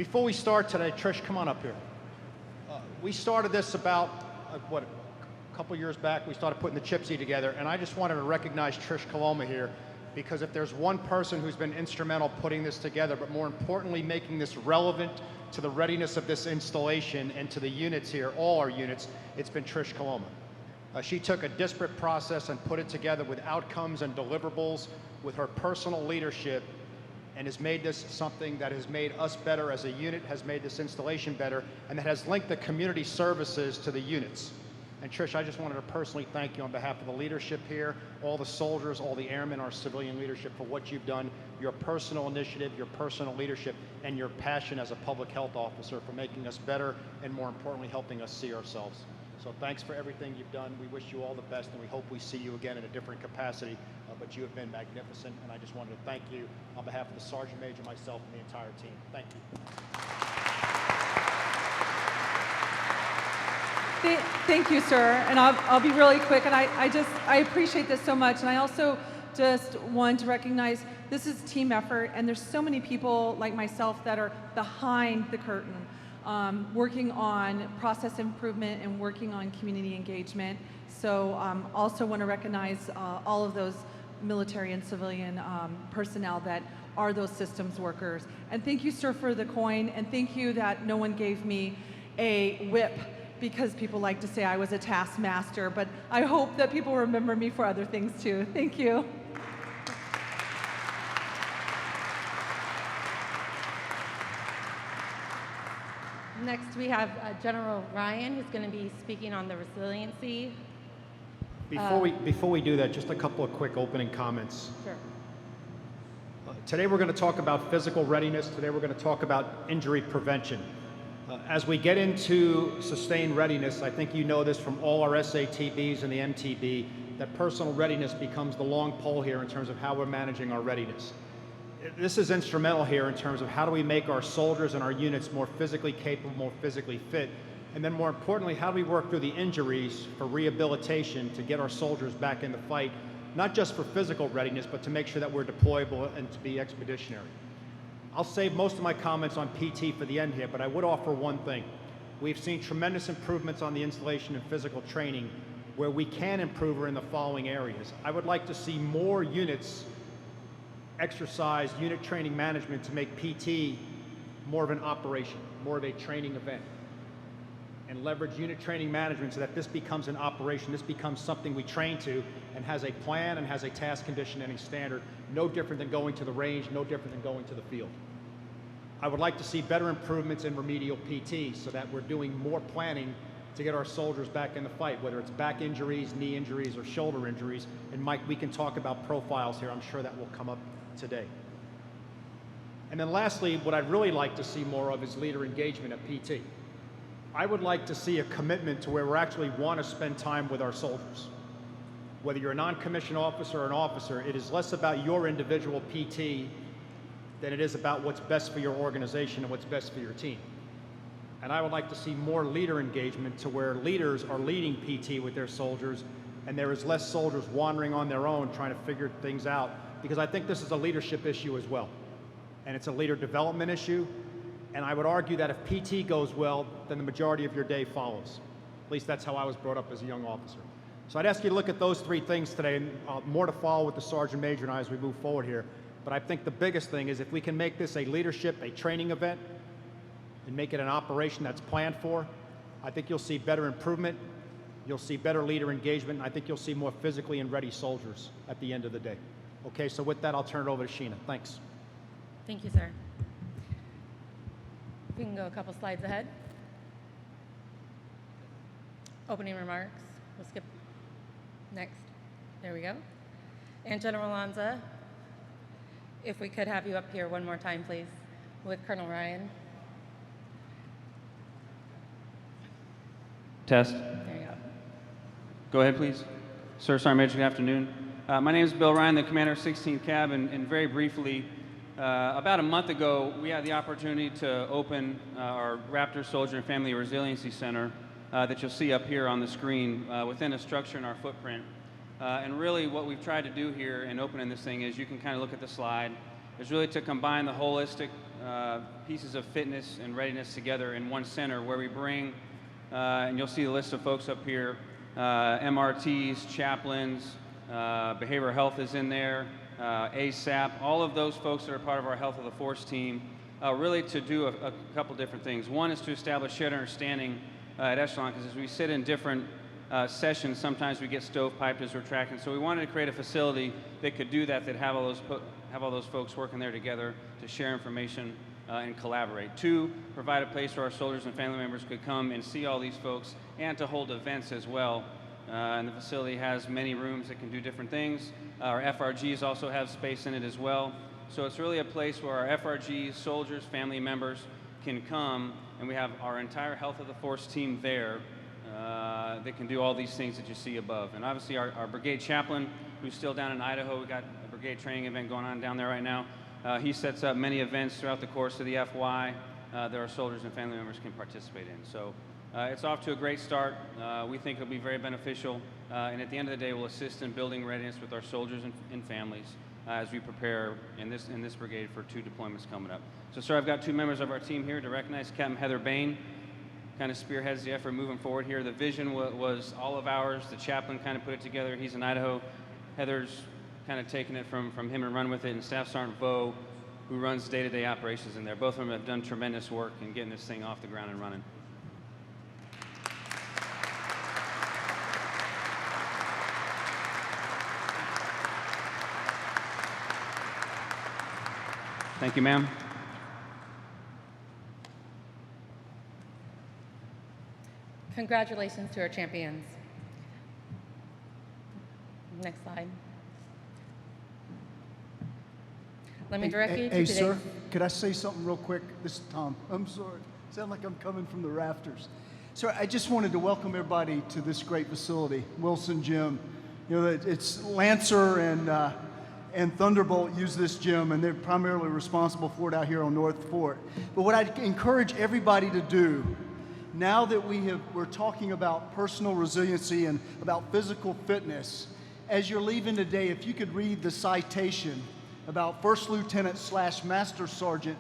Before we start today, Trish, come on up here. We started this about, a couple years back. We started putting the CHPC together, and I just wanted to recognize Trish Coloma here, because if there's one person who's been instrumental putting this together, but more importantly, making this relevant to the readiness of this installation and to the units here, all our units, it's been Trish Coloma. She took a disparate process and put it together with outcomes and deliverables with her personal leadership, and has made this something that has made us better as a unit, has made this installation better, and that has linked the community services to the units. And Trish, I just wanted to personally thank you on behalf of the leadership here, all the soldiers, all the airmen, our civilian leadership, for what you've done, your personal initiative, your personal leadership, and your passion as a public health officer for making us better and, more importantly, helping us see ourselves. So thanks for everything you've done. We wish you all the best, and we hope we see you again in a different capacity, but you have been magnificent, and I just wanted to thank you on behalf of the Sergeant Major, myself, and the entire team. Thank you. Thank you, sir. And I'll be really quick. And I appreciate this so much. And I also just want to recognize this is a team effort. And there's so many people like myself that are behind the curtain, working on process improvement and working on community engagement. So also want to recognize all of those military and civilian personnel that are those systems workers. And thank you, sir, for the coin. And thank you that no one gave me a whip, because people like to say I was a taskmaster, but I hope that people remember me for other things too. Thank you. Next we have General Ryan, who's going to be speaking on the resiliency. Before we do that, just a couple of quick opening comments. Sure. Today we're going to talk about physical readiness. Today we're going to talk about injury prevention. As we get into sustained readiness, I think you know this from all our SATBs and the MTB, that personal readiness becomes the long pole here in terms of how we're managing our readiness. This is instrumental here in terms of how do we make our soldiers and our units more physically capable, more physically fit, and then more importantly, how do we work through the injuries for rehabilitation to get our soldiers back in the fight, not just for physical readiness, but to make sure that we're deployable and to be expeditionary. I'll save most of my comments on PT for the end here, but I would offer one thing. We've seen tremendous improvements on the installation and physical training. Where we can improve are in the following areas. I would like to see more units exercise unit training management to make PT more of an operation, more of a training event, and leverage unit training management so that this becomes an operation, this becomes something we train to and has a plan and has a task conditioning standard, no different than going to the range, no different than going to the field. I would like to see better improvements in remedial PT so that we're doing more planning to get our soldiers back in the fight, whether it's back injuries, knee injuries, or shoulder injuries. And Mike, we can talk about profiles here. I'm sure that will come up today. And then lastly, what I'd really like to see more of is leader engagement at PT. I would like to see a commitment to where we actually want to spend time with our soldiers. Whether you're a non-commissioned officer or an officer, it is less about your individual PT than it is about what's best for your organization and what's best for your team. And I would like to see more leader engagement to where leaders are leading PT with their soldiers and there is less soldiers wandering on their own trying to figure things out, because I think this is a leadership issue as well. And it's a leader development issue. And I would argue that if PT goes well, then the majority of your day follows. At least that's how I was brought up as a young officer. So I'd ask you to look at those three things today, and more to follow with the Sergeant Major and I as we move forward here. But I think the biggest thing is if we can make this a leadership, a training event, and make it an operation that's planned for, I think you'll see better improvement, you'll see better leader engagement, and I think you'll see more physically and ready soldiers at the end of the day. Okay, so with that, I'll turn it over to Sheena. Thanks. Thank you, sir. We can go a couple slides ahead. Opening remarks. We'll skip next. There we go. And General Lanza, if we could have you up here one more time, please, with Colonel Ryan. Test. There you go. Go ahead, please. Sir, Sergeant Major, good afternoon. My name is Bill Ryan, the commander of 16th Cab, and very briefly, about a month ago, we had the opportunity to open our Raptor Soldier and Family Resiliency Center that you'll see up here on the screen within a structure in our footprint. And really what we've tried to do here in opening this thing is, you can kind of look at the slide, is really to combine the holistic pieces of fitness and readiness together in one center where we bring, and you'll see the list of folks up here, MRTs, chaplains, behavioral health is in there, ASAP, all of those folks that are part of our Health of the Force team, really to do a couple different things. One is to establish shared understanding at Echelon, because as we sit in different sessions, sometimes we get stovepiped as we're tracking. So we wanted to create a facility that could do that, that have all those folks working there together to share information and collaborate. Two, provide a place where our soldiers and family members could come and see all these folks, and to hold events as well. And the facility has many rooms that can do different things. Our FRGs also have space in it as well. So it's really a place where our FRGs, soldiers, family members can come, and we have our entire Health of the Force team there that can do all these things that you see above. And obviously our brigade chaplain, who's still down in Idaho, we got a brigade training event going on down there right now. He sets up many events throughout the course of the FY that our soldiers and family members can participate in. So it's off to a great start. We think it'll be very beneficial, and at the end of the day, we'll assist in building readiness with our soldiers and families as we prepare in this brigade for 2 deployments coming up. So, sir, I've got 2 members of our team here to recognize. Captain Heather Bain kind of spearheads the effort moving forward here. The vision was all of ours. The chaplain kind of put it together. He's in Idaho. Heather's kind of taken it from him and run with it, and Staff Sergeant Vo, who runs day-to-day operations in there. Both of them have done tremendous work in getting this thing off the ground and running. Thank you, ma'am. Congratulations to our champions. Next slide. Let me direct you to Hey, today's... sir, could I say something real quick? This is Tom. I'm sorry. Sound like I'm coming from the rafters. Sir, I just wanted to welcome everybody to this great facility, Wilson Gym. You know, it's Lancer and Thunderbolt use this gym, and they're primarily responsible for it out here on North Fort. But what I'd encourage everybody to do, now that we're talking about personal resiliency and about physical fitness, as you're leaving today, if you could read the citation about First Lieutenant / Master Sergeant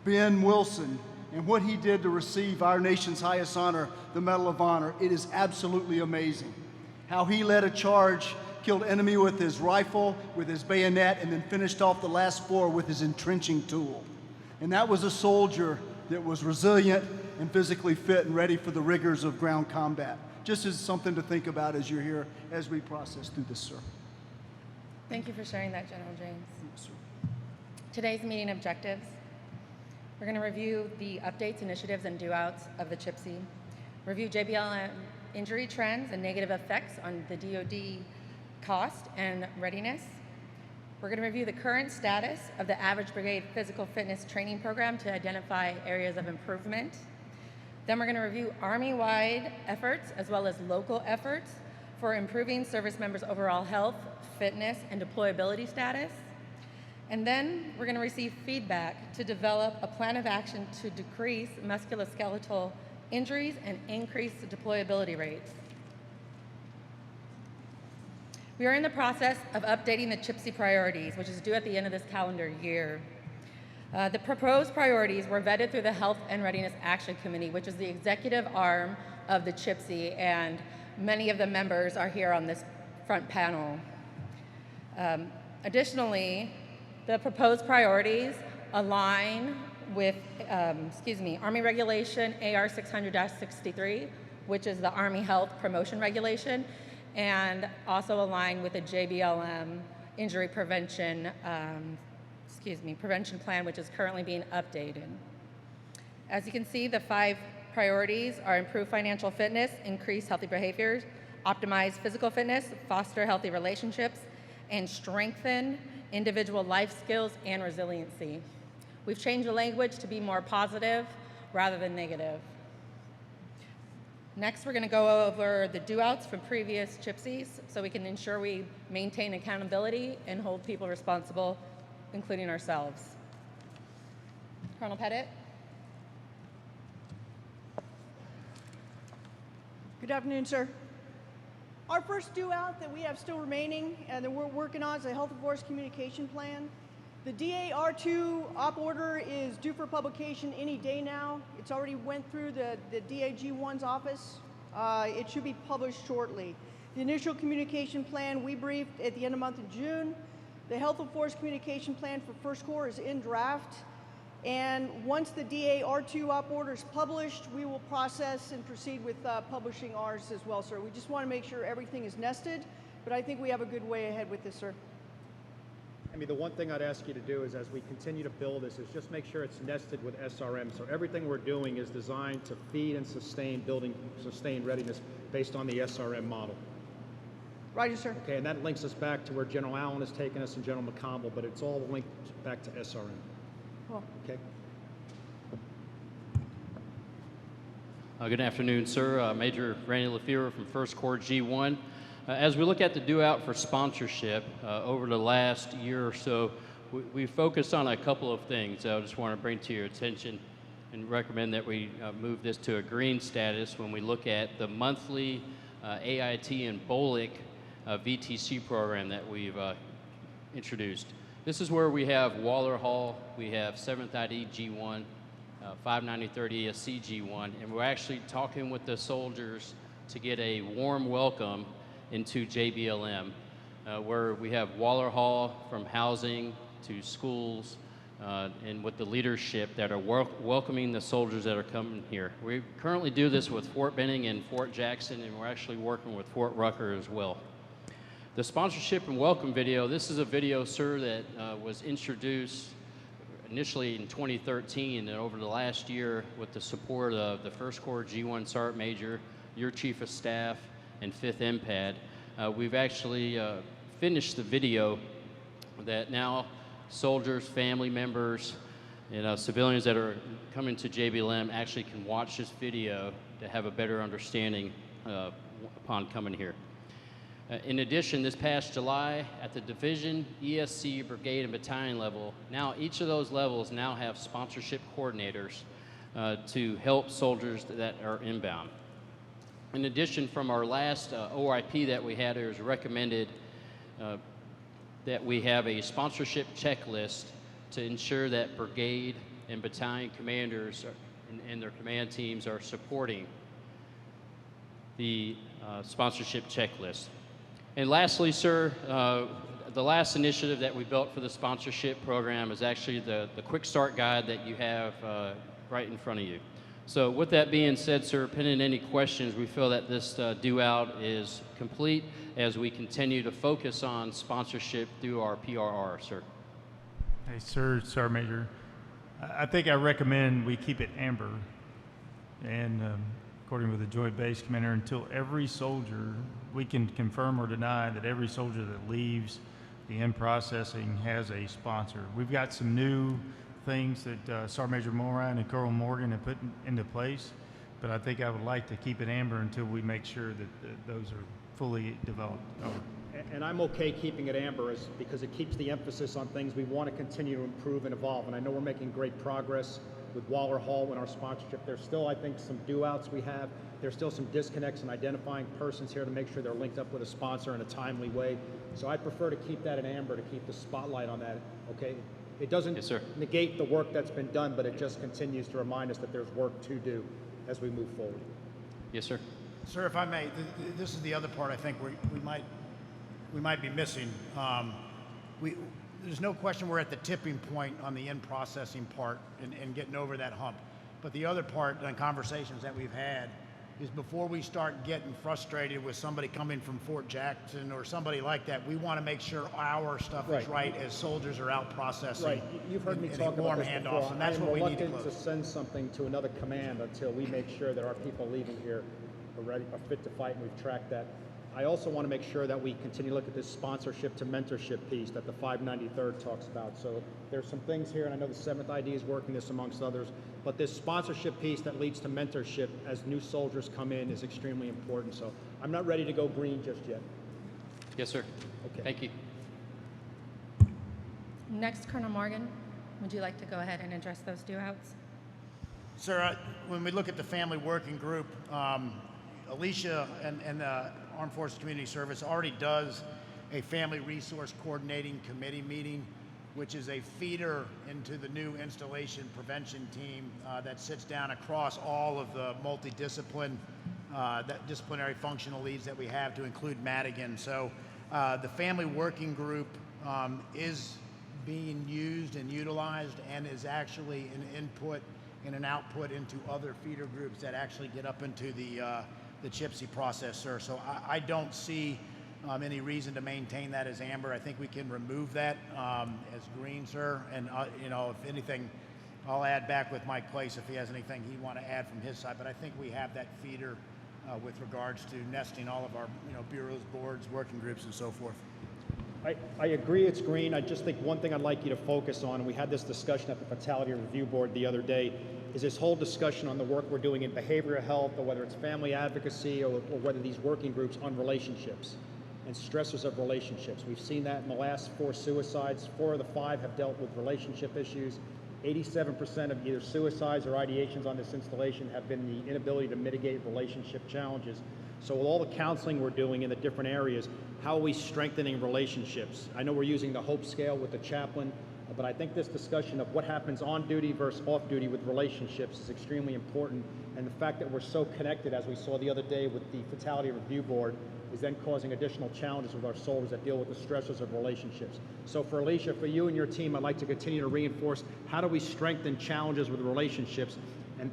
Ben Wilson and what he did to receive our nation's highest honor, the Medal of Honor. It is absolutely amazing how he led a charge, killed enemy with his rifle, with his bayonet, and then finished off the last 4 with his entrenching tool. And that was a soldier that was resilient and physically fit and ready for the rigors of ground combat. Just as something to think about as you're here, as we process through this, sir. Thank you for sharing that, General James. Yes, sir. Today's meeting objectives. We're going to review the updates, initiatives, and do-outs of the CHPC, review JBLM injury trends and negative effects on the DoD cost and readiness. We're going to review the current status of the average brigade physical fitness training program to identify areas of improvement. Then we're going to review Army-wide efforts as well as local efforts for improving service members' overall health, fitness, and deployability status. And then we're going to receive feedback to develop a plan of action to decrease musculoskeletal injuries and increase the deployability rates. We are in the process of updating the CHPC priorities, which is due at the end of this calendar year. The proposed priorities were vetted through the Health and Readiness Action Committee, which is the executive arm of the CHPC, and many of the members are here on this front panel. Additionally, the proposed priorities align with, Army Regulation AR 600-63, which is the Army Health Promotion Regulation, and also align with the JBLM injury prevention, prevention plan, which is currently being updated. As you can see, the 5 priorities are improve financial fitness, increase healthy behaviors, optimize physical fitness, foster healthy relationships, and strengthen individual life skills and resiliency. We've changed the language to be more positive rather than negative. Next, we're going to go over the do-outs from previous CHPCs so we can ensure we maintain accountability and hold people responsible, including ourselves. Colonel Pettit. Good afternoon, sir. Our first do-out that we have still remaining and that we're working on is a Health and Force Communication Plan. The DA-R2 op order is due for publication any day now. It's already went through the DAG1's office. It should be published shortly. The initial communication plan we briefed at the end of the month of June. The Health of Forest communication plan for First Corps is in draft. And once the DA-R2 op order is published, we will process and proceed with publishing ours as well, sir. We just want to make sure everything is nested, but I think we have a good way ahead with this, sir. I mean, the one thing I'd ask you to do is, as we continue to build this, is just make sure it's nested with SRM. So everything we're doing is designed to feed and sustain sustained readiness based on the SRM model. Roger, sir. Okay, and that links us back to where General Allen has taken us and General McConville, but it's all linked back to SRM. Cool. Okay. Good afternoon, sir. Major Randy LaFever from First Corps G1. As we look at the due out for sponsorship over the last year or so, we focused on a couple of things I just want to bring to your attention and recommend that we move this to a green status when we look at the monthly AIT and BOLIC VTC program that we've introduced. This is where we have Waller Hall, we have 7th ID G1, 593rd ESC G1, and we're actually talking with the soldiers to get a warm welcome into JBLM, where we have Waller Hall from housing to schools, and with the leadership that are welcoming the soldiers that are coming here. We currently do this with Fort Benning and Fort Jackson, and we're actually working with Fort Rucker as well. The sponsorship and welcome video, this is a video, sir, that was introduced initially in 2013, and over the last year with the support of the First Corps G1 Sergeant Major, your Chief of Staff, and 5th MPAD. We've actually finished the video that now soldiers, family members, and civilians that are coming to JBLM actually can watch this video to have a better understanding upon coming here. In addition, this past July, at the division, ESC, brigade, and battalion level, now each of those levels now have sponsorship coordinators to help soldiers that are inbound. In addition, from our last OIP that we had, it was recommended that we have a sponsorship checklist to ensure that brigade and battalion commanders and their command teams are supporting the sponsorship checklist. And lastly, sir, the last initiative that we built for the sponsorship program is actually the quick start guide that you have right in front of you. So with that being said, sir, pending any questions, we feel that this due out is complete as we continue to focus on sponsorship through our PRR, sir. Hey, sir, Sergeant Major, I think I recommend we keep it amber, and according with the Joint Base Commander, until every soldier, we can confirm or deny that every soldier that leaves the in-processing has a sponsor. We've got some new things that Sergeant Major Moran and Colonel Morgan have put into place, but I think I would like to keep it amber until we make sure that those are fully developed. And I'm okay keeping it amber because it keeps the emphasis on things we want to continue to improve and evolve. And I know we're making great progress with Waller Hall in our sponsorship. There's still, I think, some do-outs we have. There's still some disconnects in identifying persons here to make sure they're linked up with a sponsor in a timely way. So I prefer to keep that in amber to keep the spotlight on that, okay? It doesn't Yes, sir. negate the work that's been done, but it just continues to remind us that there's work to do as we move forward. Yes, sir. Sir, if I may, this is the other part I think we might be missing. There's no question we're at the tipping point on the in-processing part and getting over that hump. But the other part and conversations that we've had is before we start getting frustrated with somebody coming from Fort Jackson or somebody like that, we want to make sure our stuff is right as soldiers are out processing. Right. You've heard me talk about this before. And that's what we need to I'm reluctant to send something to another command until we make sure that our people leaving here are fit to fight, and we've tracked that. I also want to make sure that we continue to look at this sponsorship to mentorship piece that the 593rd talks about. So there's some things here, and I know the 7th ID is working this amongst others, but this sponsorship piece that leads to mentorship as new soldiers come in is extremely important. So I'm not ready to go green just yet. Yes, sir. Okay. Thank you. Next, Colonel Morgan, would you like to go ahead and address those due outs? Sir, when we look at the family working group, Alicia and the Armed Forces Community Service already does a family resource coordinating committee meeting which is a feeder into the new installation prevention team that sits down across all of the disciplinary functional leads that we have, to include Madigan. So the family working group is being used and utilized, and is actually an input and an output into other feeder groups that actually get up into the CHPC process, sir. So I don't see any reason to maintain that as amber. I think we can remove that as green, sir. And if anything, I'll add back with Mike Place if he has anything he'd want to add from his side. But I think we have that feeder with regards to nesting all of our bureaus, boards, working groups, and so forth. I agree it's green. I just think one thing I'd like you to focus on, and we had this discussion at the Fatality Review Board the other day, is this whole discussion on the work we're doing in behavioral health, or whether it's family advocacy, or whether these working groups on relationships and stressors of relationships. We've seen that in the last 4 suicides. 4 of the 5 have dealt with relationship issues. 87% of either suicides or ideations on this installation have been the inability to mitigate relationship challenges. So with all the counseling we're doing in the different areas, how are we strengthening relationships? I know we're using the HOPE scale with the chaplain, but I think this discussion of what happens on duty versus off duty with relationships is extremely important. And the fact that we're so connected, as we saw the other day with the Fatality Review Board, is then causing additional challenges with our soldiers that deal with the stressors of relationships. So for Alicia, for you and your team, I'd like to continue to reinforce how do we strengthen challenges with relationships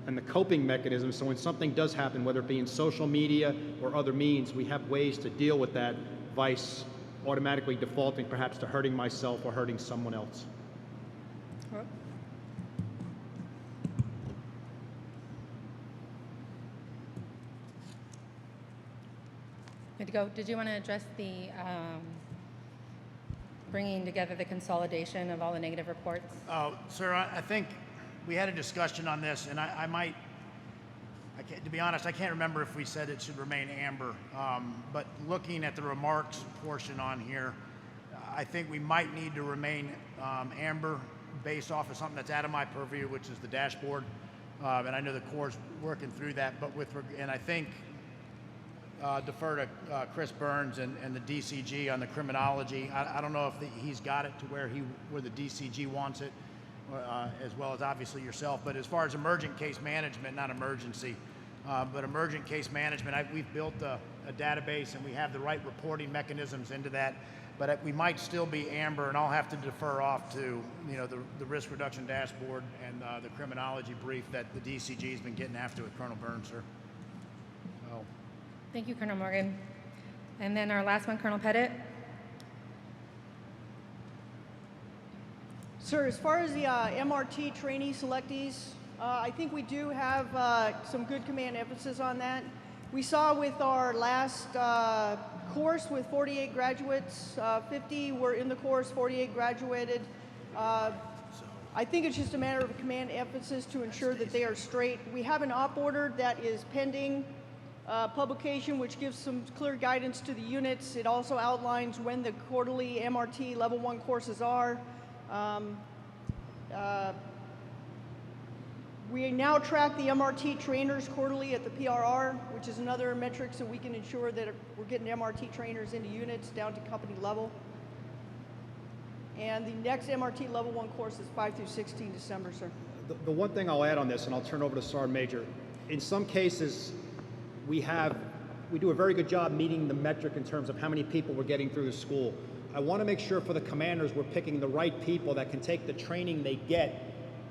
and the coping mechanisms, so when something does happen, whether it be in social media or other means, we have ways to deal with that vice automatically defaulting perhaps to hurting myself or hurting someone else. Good to go. Did you want to address the bringing together the consolidation of all the negative reports? Sir, I think we had a discussion on this, and to be honest, I can't remember if we said it should remain amber. But looking at the remarks portion on here, I think we might need to remain amber based off of something that's out of my purview, which is the dashboard. And I know the Corps working through that, but and I think defer to Chris Burns and the DCG on the criminology. I don't know if he's got it to where the DCG wants it, as well as obviously yourself. But as far as emergent case management, not emergency, but emergent case management, we've built a database and we have the right reporting mechanisms into that. But we might still be amber, and I'll have to defer off to the risk reduction dashboard and the criminology brief that the DCG has been getting after with Colonel Burns, sir. So. Thank you, Colonel Morgan. And then our last one, Colonel Pettit. Sir, as far as the MRT trainee selectees, I think we do have some good command emphasis on that. We saw with our last course with 48 graduates, 50 were in the course, 48 graduated. I think it's just a matter of command emphasis to ensure that they are straight. We have an op order that is pending publication, which gives some clear guidance to the units. It also outlines when the quarterly MRT level 1 courses are. We now track the MRT trainers quarterly at the PRR, which is another metric so we can ensure that we're getting MRT trainers into units down to company level. And the next MRT level 1 course is 5 through 16 December, sir. The one thing I'll add on this, and I'll turn over to Sergeant Major, in some cases, we do a very good job meeting the metric in terms of how many people we're getting through the school. I want to make sure for the commanders we're picking the right people that can take the training they get,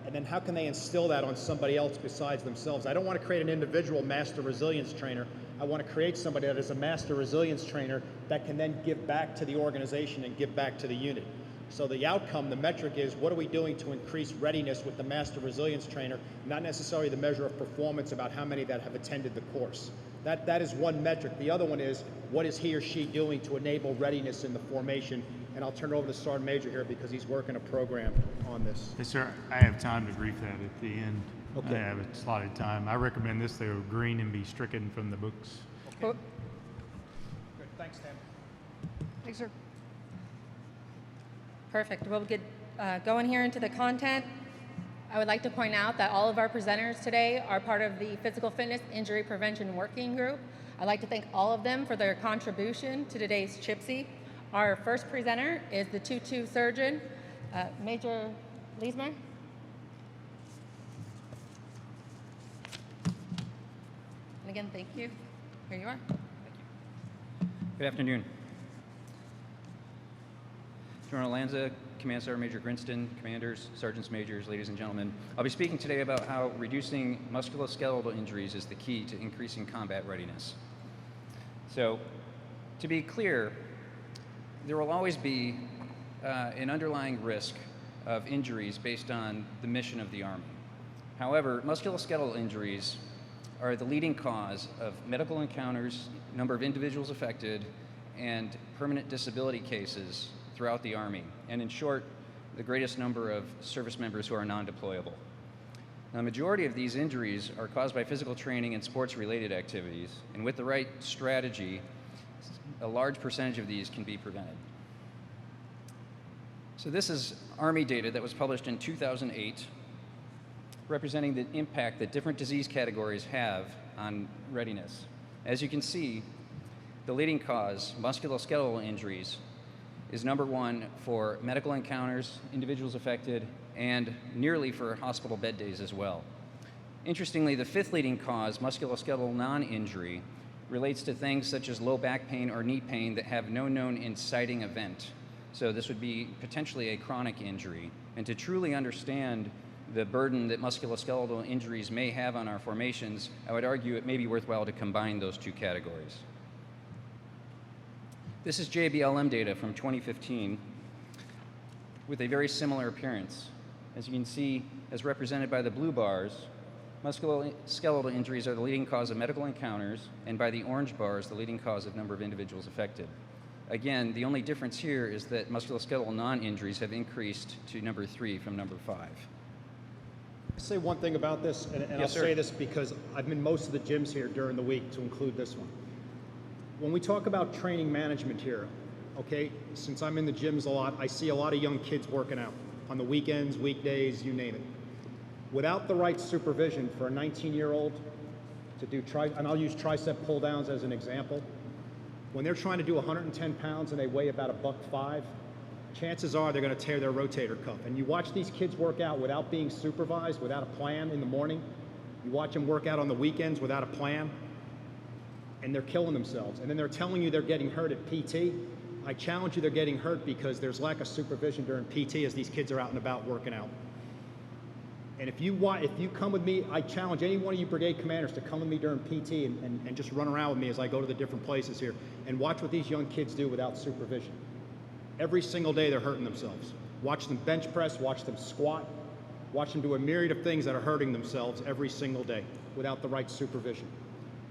and then how can they instill that on somebody else besides themselves? I don't want to create an individual master resilience trainer. I want to create somebody that is a master resilience trainer that can then give back to the organization and give back to the unit. So the outcome, the metric is, what are we doing to increase readiness with the master resilience trainer, not necessarily the measure of performance about how many that have attended the course. That is one metric. The other one is, what is he or she doing to enable readiness in the formation? And I'll turn it over to Sergeant Major here because he's working a program on this. Yes, sir. I have time to brief that at the end. Okay. I have a slotted time. I recommend this go green and be stricken from the books. Okay. Good. Thanks, Tim. Thanks, sir. Perfect. We'll get going here into the content. I would like to point out that all of our presenters today are part of the Physical Fitness Injury Prevention Working Group. I'd like to thank all of them for their contribution to today's CHPC. Our first presenter is the 2-2 surgeon, Major Leesmer? And again, thank you. Here you are. Good afternoon. General Lanza, Command Sergeant Major Grinston, commanders, sergeants majors, ladies and gentlemen. I'll be speaking today about how reducing musculoskeletal injuries is the key to increasing combat readiness. So, to be clear, there will always be an underlying risk of injuries based on the mission of the Army. However, musculoskeletal injuries are the leading cause of medical encounters, number of individuals affected, and permanent disability cases throughout the Army, and in short, the greatest number of service members who are non-deployable. Now, the majority of these injuries are caused by physical training and sports-related activities, and with the right strategy, a large percentage of these can be prevented. So this is Army data that was published in 2008, representing the impact that different disease categories have on readiness. As you can see, the leading cause, musculoskeletal injuries, is number one for medical encounters, individuals affected, and nearly for hospital bed days as well. Interestingly, the fifth leading cause, musculoskeletal non-injury, relates to things such as low back pain or knee pain that have no known inciting event. So this would be potentially a chronic injury. And to truly understand the burden that musculoskeletal injuries may have on our formations, I would argue it may be worthwhile to combine those two categories. This is JBLM data from 2015 with a very similar appearance. As you can see, as represented by the blue bars, musculoskeletal injuries are the leading cause of medical encounters, and by the orange bars, the leading cause of number of individuals affected. Again, the only difference here is that musculoskeletal non-injuries have increased to number 3 from number 5. I'll say one thing about this, and I'll Yes, sir. say this because I've been most of the gyms here during the week to include this one. When we talk about training management here, okay, since I'm in the gyms a lot, I see a lot of young kids working out on the weekends, weekdays, you name it. Without the right supervision for a 19-year-old to do and I'll use tricep pull downs as an example, when they're trying to do 110 pounds and they weigh about $105, chances are they're going to tear their rotator cuff. And you watch these kids work out without being supervised, without a plan in the morning. You watch them work out on the weekends without a plan, and they're killing themselves. And then they're telling you they're getting hurt at PT. I challenge you, they're getting hurt because there's lack of supervision during PT as these kids are out and about working out. And if you come with me, I challenge any one of you brigade commanders to come with me during PT and just run around with me as I go to the different places here and watch what these young kids do without supervision. Every single day they're hurting themselves. Watch them bench press, watch them squat, watch them do a myriad of things that are hurting themselves every single day without the right supervision.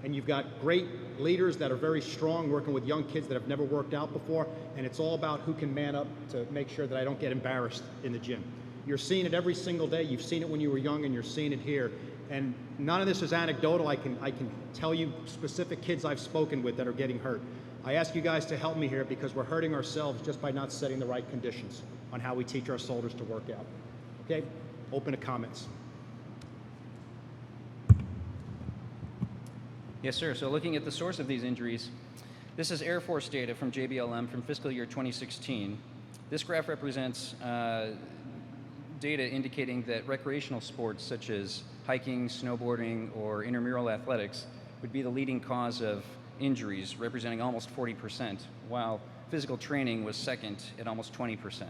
And you've got great leaders that are very strong working with young kids that have never worked out before, and it's all about who can man up to make sure that I don't get embarrassed in the gym. You're seeing it every single day. You've seen it when you were young, and you're seeing it here. And none of this is anecdotal. I can tell you specific kids I've spoken with that are getting hurt. I ask you guys to help me here because we're hurting ourselves just by not setting the right conditions on how we teach our soldiers to work out. Okay? Open to comments. Yes, sir. So looking at the source of these injuries, this is Air Force data from JBLM from fiscal year 2016. This graph represents data indicating that recreational sports such as hiking, snowboarding, or intramural athletics would be the leading cause of injuries, representing almost 40%, while physical training was second at almost 20%.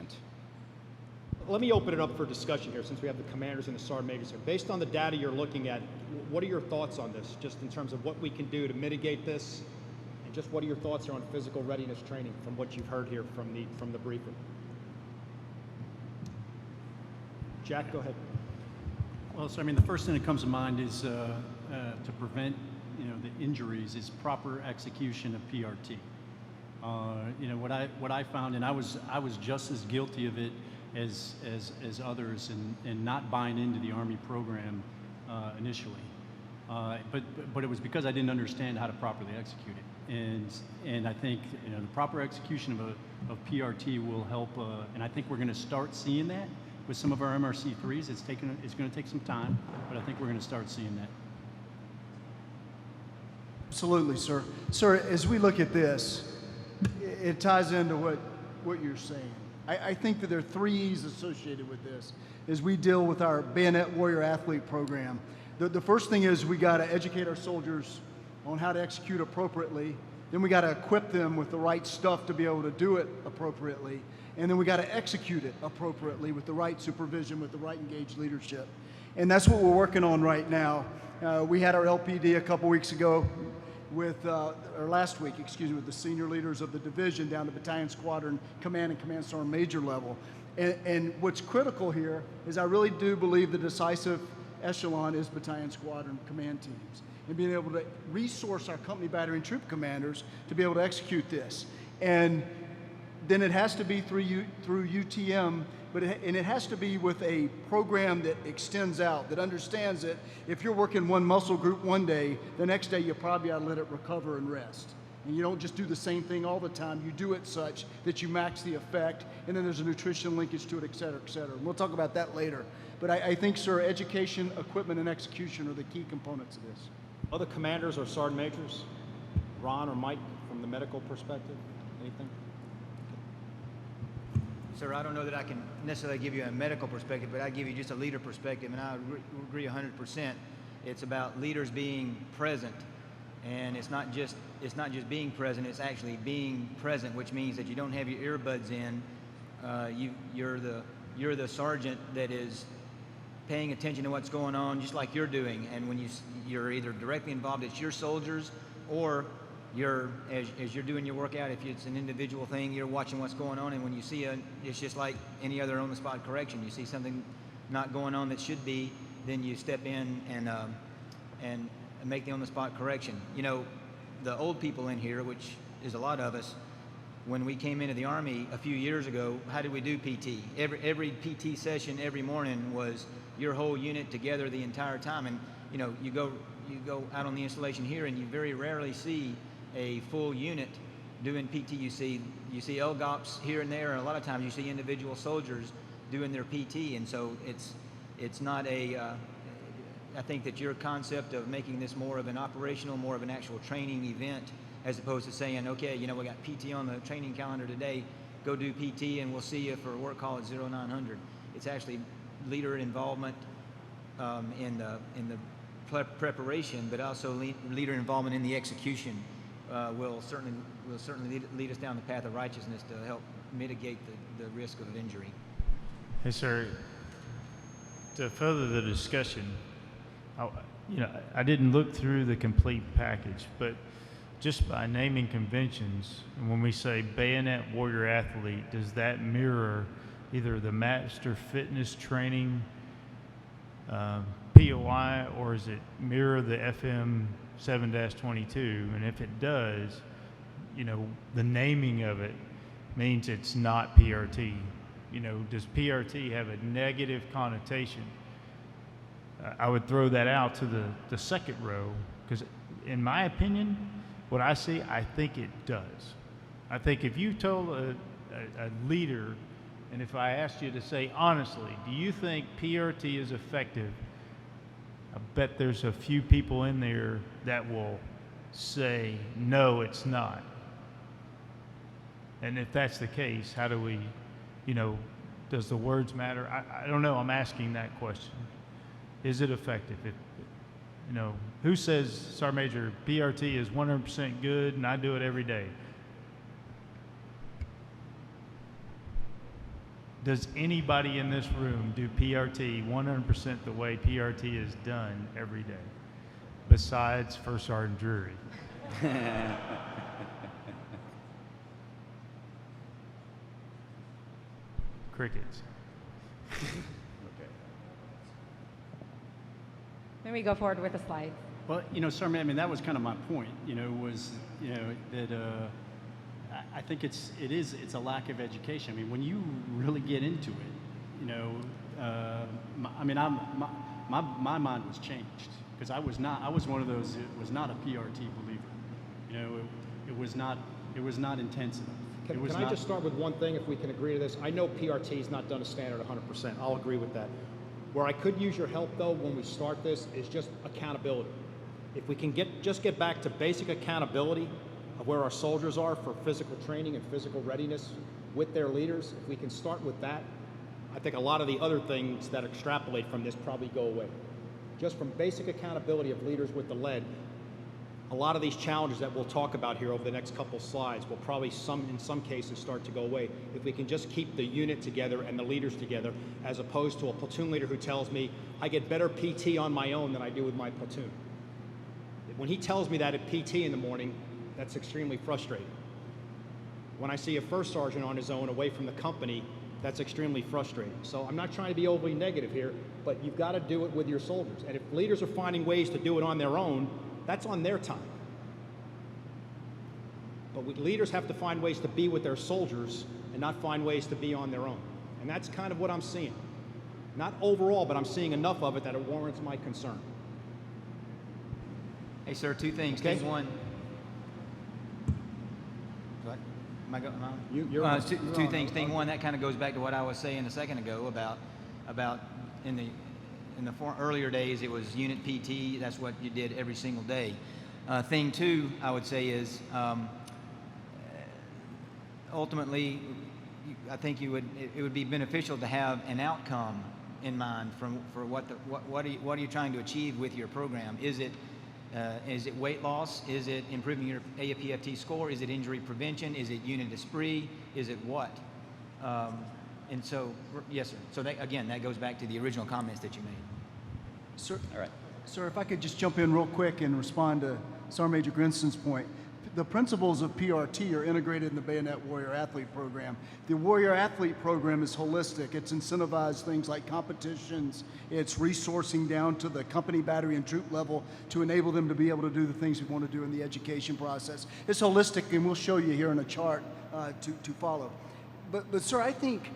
Let me open it up for discussion here since we have the commanders and the sergeant majors here. Based on the data you're looking at, what are your thoughts on this, just in terms of what we can do to mitigate this, and just what are your thoughts here on physical readiness training from what you've heard here from the briefer? Jack, go ahead. Well, so I mean, the first thing that comes to mind is to prevent, the injuries is proper execution of PRT. What I found, and I was just as guilty of it as others, and not buying into the Army program initially. But it was because I didn't understand how to properly execute it, and I think the proper execution of PRT will help, and I think we're going to start seeing that with some of our MRC3s. It's going to take some time, but I think we're going to start seeing that. Absolutely, sir. Sir, as we look at this, it ties into what you're saying. I think that there are 3 E's associated with this as we deal with our Bayonet Warrior Athlete program. The first thing is we got to educate our soldiers on how to execute appropriately. Then we got to equip them with the right stuff to be able to do it appropriately. And then we got to execute it appropriately with the right supervision, with the right engaged leadership. And that's what we're working on right now. We had our LPD a couple weeks ago or last week, with the senior leaders of the division down to battalion, squadron, command, and command sergeant major level. And what's critical here is I really do believe the decisive echelon is battalion, squadron, command teams, and being able to resource our company, battery, and troop commanders to be able to execute this. And then it has to be through UTM, and it has to be with a program that extends out, that understands that if you're working one muscle group one day, the next day you probably ought to let it recover and rest. And you don't just do the same thing all the time. You do it such that you max the effect, and then there's a nutrition linkage to it, et cetera, et cetera. And we'll talk about that later. But I think, sir, education, equipment, and execution are the key components of this. Other commanders or sergeant majors? Ron or Mike, from the medical perspective, anything? Sir, I don't know that I can necessarily give you a medical perspective, but I give you just a leader perspective, and I agree 100%. It's about leaders being present, and it's not just being present. It's actually being present, which means that you don't have your earbuds in. You're the sergeant that is paying attention to what's going on, just like you're doing. And when you're either directly involved, it's your soldiers, or as you're doing your workout, if it's an individual thing, you're watching what's going on, and when you see it's just like any other on-the-spot correction. You see something not going on that should be, then you step in and make the on-the-spot correction. You know, the old people in here, which is a lot of us, when we came into the Army a few years ago, how did we do PT? Every PT session every morning was your whole unit together the entire time, and you know, you go out on the installation here, and you very rarely see a full unit doing PT. You see LGOPs here and there, and a lot of times you see individual soldiers doing their PT, and so it's not a. I think that your concept of making this more of an operational, more of an actual training event, as opposed to saying, okay, you know, we got PT on the training calendar today, go do PT, and we'll see you for a work call at 0900. It's actually leader involvement in the preparation, but also leader involvement in the execution. Will certainly lead us down the path of righteousness to help mitigate the risk of injury. Hey, sir, to further the discussion, I didn't look through the complete package, but just by naming conventions, and when we say Bayonet Warrior Athlete, does that mirror either the Master Fitness Training POI, or is it mirror the FM 7-22? And if it does, you know, the naming of it means it's not PRT. You know, does PRT have a negative connotation? I would throw that out to the second row, because in my opinion, what I see, I think it does. I think if you told a leader, and if I asked you to say honestly, do you think PRT is effective? I bet there's a few people in there that will say, no, it's not. And if that's the case, how do we, you know, does the words matter? I don't know. I'm asking that question. Is it effective? You know, who says, Sergeant Major, PRT is 100% good and I do it every day? Does anybody in this room do PRT 100% the way PRT is done every day, besides First Sergeant Drury? Crickets. Then we go forward with the slides. Well, you know, Sergeant, I mean, that was kind of my point, you know, was, you know, that I think it's a lack of education. I mean, when you really get into it, you know, my mind was changed, because I was one of those that was not a PRT believer. You know, it was not intense enough. Can I just start with one thing, if we can agree to this? I know PRT is not done a standard 100%. I'll agree with that. Where I could use your help, though, when we start this, is just accountability. If we can just get back to basic accountability of where our soldiers are for physical training and physical readiness, with their leaders, if we can start with that, I think a lot of the other things that extrapolate from this probably go away. Just from basic accountability of leaders with the lead, a lot of these challenges that we'll talk about here over the next couple slides will probably in some cases start to go away if we can just keep the unit together and the leaders together, as opposed to a platoon leader who tells me I get better PT on my own than I do with my platoon. When he tells me that at PT in the morning, that's extremely frustrating. When I see a first sergeant on his own away from the company, that's extremely frustrating. So I'm not trying to be overly negative here, but you've got to do it with your soldiers. And if leaders are finding ways to do it on their own, that's on their time. But leaders have to find ways to be with their soldiers and not find ways to be on their own. And that's kind of what I'm seeing. Not overall, but I'm seeing enough of it that it warrants my concern. Hey, sir, two things. Okay. Thing one. What? Am I going on? You're on. Two things. Thing one, that kind of goes back to what I was saying a second ago about in the earlier days, it was unit PT. That's what you did every single day. Thing two, I would say, is ultimately, I think it would be beneficial to have an outcome in mind for what are you trying to achieve with your program? Is it weight loss? Is it improving your AFPFT score? Is it injury prevention? Is it unit esprit? Is it what? And so, yes, sir. So that, again, that goes back to the original comments that you made. Sir, All right. Sir, if I could just jump in real quick and respond to Sergeant Major Grinston's point. The principles of PRT are integrated in the Bayonet Warrior Athlete Program. The Warrior Athlete Program is holistic. It's incentivized things like competitions. It's resourcing down to the company, battery, and troop level to enable them to be able to do the things we want to do in the education process. It's holistic, and we'll show you here in a chart to follow. But sir, I think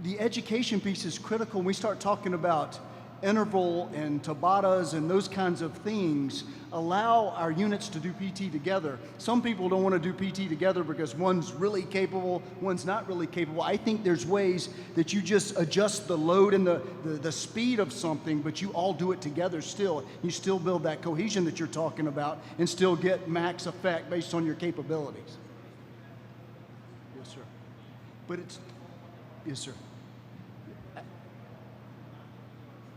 the education piece is critical when we start talking about interval and Tabatas and those kinds of things. Allow our units to do PT together. Some people don't want to do PT together because one's really capable, one's not really capable. I think there's ways that you just adjust the load and the speed of something, but you all do it together still. You still build that cohesion that you're talking about and still get max effect based on your capabilities. Yes, sir. But it's, yes, sir.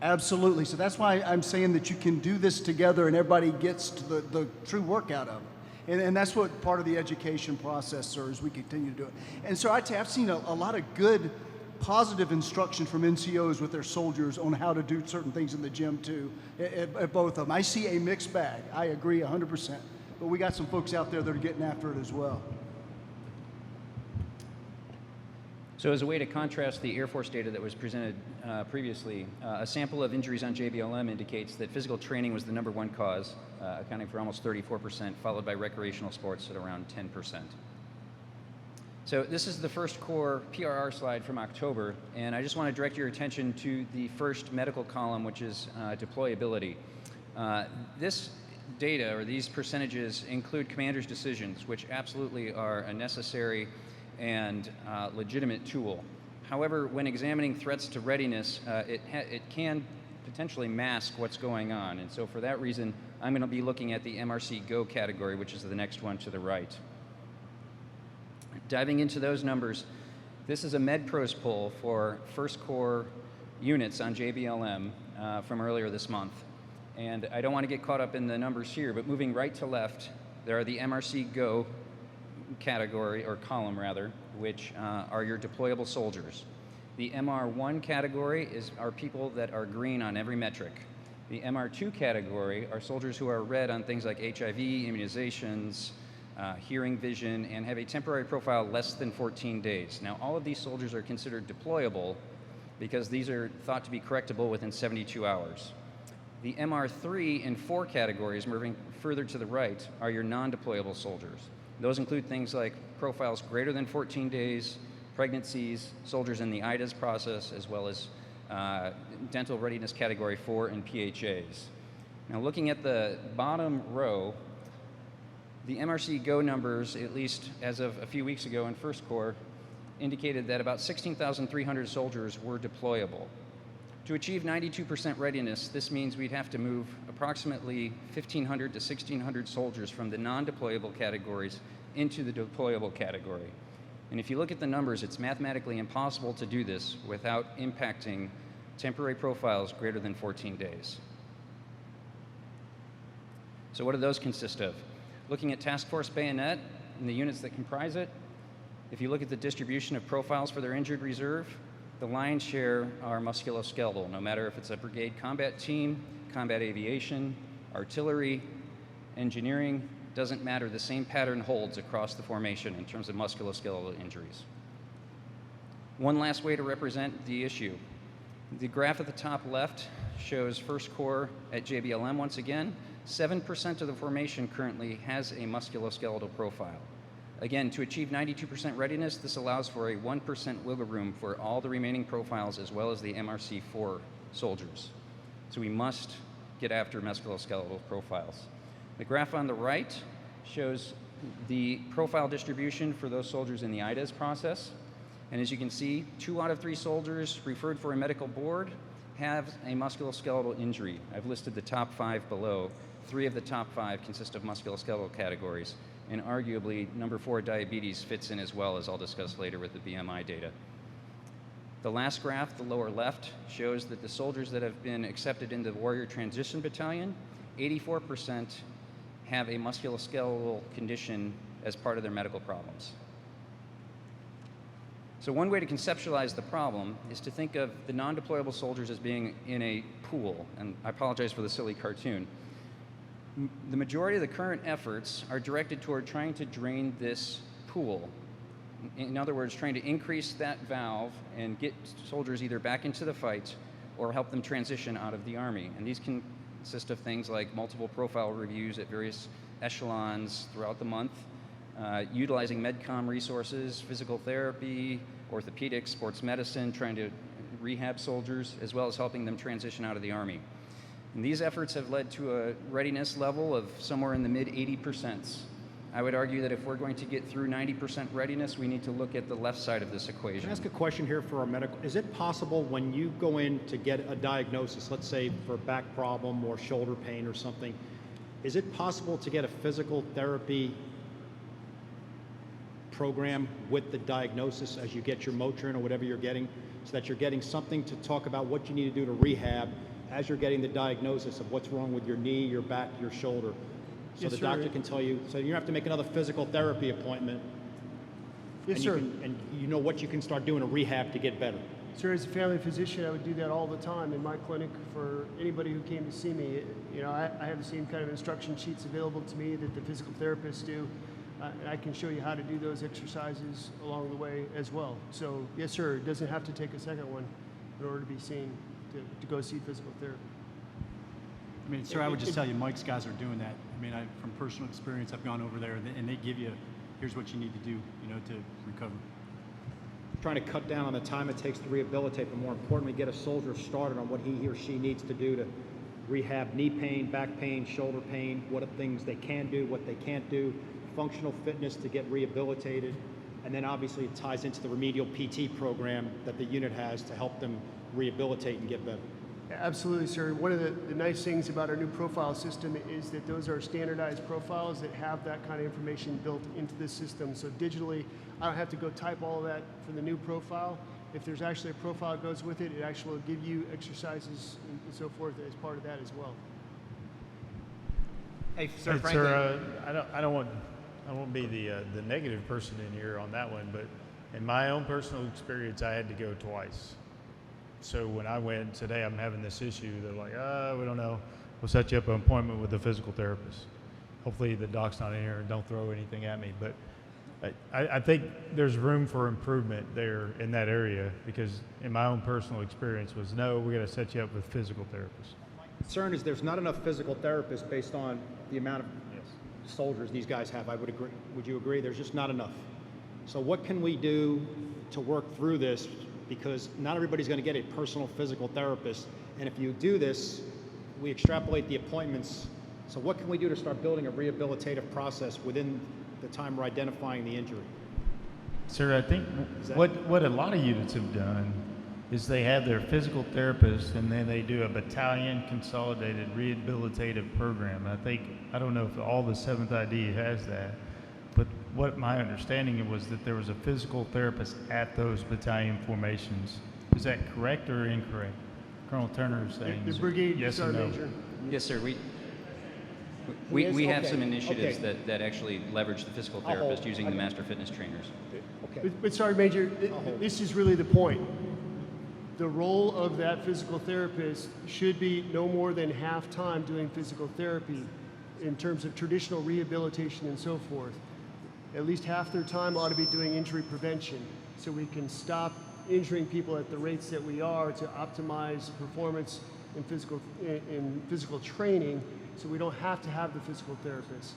Absolutely. So that's why I'm saying that you can do this together and everybody gets to the true work out of it. And that's what part of the education process, sir, as we continue to do it. And so I've seen a lot of good, positive instruction from NCOs with their soldiers on how to do certain things in the gym, too, at both of them. I see a mixed bag. I agree 100%. But we got some folks out there that are getting after it as well. So as a way to contrast the Air Force data that was presented previously, a sample of injuries on JBLM indicates that physical training was the #1 cause, accounting for almost 34%, followed by recreational sports at around 10%. So this is the First Corps PRR slide from October, and I just want to direct your attention to the first medical column, which is deployability. This data, or these percentages, include commanders' decisions, which absolutely are a necessary and legitimate tool. However, when examining threats to readiness, it can potentially mask what's going on. And so for that reason, I'm going to be looking at the MRC Go category, which is the next one to the right. Diving into those numbers, this is a MedPros poll for First Corps units on JBLM from earlier this month. And I don't want to get caught up in the numbers here, but moving right to left, there are the MRC Go category, or column rather, which are your deployable soldiers. The MR1 category are people that are green on every metric. The MR2 category are soldiers who are red on things like HIV, immunizations, hearing, vision, and have a temporary profile less than 14 days. Now, all of these soldiers are considered deployable because these are thought to be correctable within 72 hours. The MR3 and 4 categories, moving further to the right, are your non-deployable soldiers. Those include things like profiles greater than 14 days, pregnancies, soldiers in the IDAS process, as well as dental readiness category 4 and PHAs. Now, looking at the bottom row, the MRC Go numbers, at least as of a few weeks ago in First Corps, indicated that about 16,300 soldiers were deployable. To achieve 92% readiness, this means we'd have to move approximately 1,500 to 1,600 soldiers from the non-deployable categories into the deployable category. And if you look at the numbers, it's mathematically impossible to do this without impacting temporary profiles greater than 14 days. So what do those consist of? Looking at Task Force Bayonet and the units that comprise it, if you look at the distribution of profiles for their injured reserve, the lion's share are musculoskeletal, no matter if it's a brigade combat team, combat aviation, artillery, engineering, doesn't matter. The same pattern holds across the formation in terms of musculoskeletal injuries. One last way to represent the issue. The graph at the top left shows 1st Corps at JBLM once again. 7% of the formation currently has a musculoskeletal profile. Again, to achieve 92% readiness, this allows for a 1% wiggle room for all the remaining profiles as well as the MRC-4 soldiers. So we must get after musculoskeletal profiles. The graph on the right shows the profile distribution for those soldiers in the IDES process. And as you can see, 2 out of 3 soldiers referred for a medical board have a musculoskeletal injury. I've listed the top 5 below. 3 of the top 5 consist of musculoskeletal categories. And arguably, number 4, diabetes, fits in as well, as I'll discuss later with the BMI data. The last graph, the lower left, shows that the soldiers that have been accepted into the Warrior Transition Battalion, 84% have a musculoskeletal condition as part of their medical problems. So one way to conceptualize the problem is to think of the non-deployable soldiers as being in a pool, and I apologize for the silly cartoon. The majority of the current efforts are directed toward trying to drain this pool. In other words, trying to increase that valve and get soldiers either back into the fight or help them transition out of the Army. And these can consist of things like multiple profile reviews at various echelons throughout the month, utilizing MedCom resources, physical therapy, orthopedics, sports medicine, trying to rehab soldiers, as well as helping them transition out of the Army. And these efforts have led to a readiness level of somewhere in the mid-80%. I would argue that if we're going to get through 90% readiness, we need to look at the left side of this equation. Can I ask a question here for our medical? Is it possible when you go in to get a diagnosis, let's say for a back problem or shoulder pain or something, is it possible to get a physical therapy program with the diagnosis as you get your Motrin or whatever you're getting, so that you're getting something to talk about what you need to do to rehab as you're getting the diagnosis of what's wrong with your knee, your back, your shoulder? So Yes, the sir. doctor can tell you, so you don't have to make another physical therapy appointment. Yes, and sir. And you know what you can start doing to rehab to get better. Sir, as a family physician, I would do that all the time in my clinic for anybody who came to see me. You know, I have the same kind of instruction sheets available to me that the physical therapists do. And I can show you how to do those exercises along the way as well. So, yes, sir, it doesn't have to take a second one in order to be seen, to go see physical therapy. I mean, sir, I would just tell you, Mike's guys are doing that. I mean, from personal experience, I've gone over there and they give you, here's what you need to do, you know, to recover. Trying to cut down on the time it takes to rehabilitate, but more importantly, get a soldier started on what he or she needs to do to rehab knee pain, back pain, shoulder pain, what are things they can do, what they can't do, functional fitness to get rehabilitated, and then obviously it ties into the remedial PT program that the unit has to help them rehabilitate and get better. Absolutely, sir. One of the nice things about our new profile system is that those are standardized profiles that have that kind of information built into the system. So digitally, I don't have to go type all of that for the new profile. If there's actually a profile that goes with it, it actually will give you exercises and so forth as part of that as well. Hey, sir, Hey, Franklin. sir, I don't want to be the negative person in here on that one, but in my own personal experience, I had to go twice. So when I went today, I'm having this issue. They're like, we don't know. We'll set you up an appointment with a physical therapist. Hopefully the doc's not in here and don't throw anything at me. But I think there's room for improvement there in that area, because in my own personal experience was, no, we got to set you up with physical therapists. Concern is there's not enough physical therapists based on the amount of soldiers these guys have. I would agree. Would you agree? There's just not enough. So what can we do to work through this? Because not everybody's going to get a personal physical therapist. And if you do this, we extrapolate the appointments. So what can we do to start building a rehabilitative process within the time we're identifying the injury? Sir, I think what a lot of units have done is they have their physical therapist and then they do a battalion consolidated rehabilitative program. I don't know if all the 7th ID has that, But what my understanding was that there was a physical therapist at those battalion formations. Is that correct or incorrect? Colonel Turner is saying The brigade yes or sergeant no. major. Yes, sir. Yes, We have okay, some initiatives okay. that actually leverage the physical I'll hold. therapist using the master fitness trainers. Okay. But Sergeant Major, this is really the point. The role of that physical therapist should be no more than half time doing physical therapy in terms of traditional rehabilitation and so forth. At least half their time ought to be doing injury prevention so we can stop injuring people at the rates that we are to optimize performance in physical training so we don't have to have the physical therapist.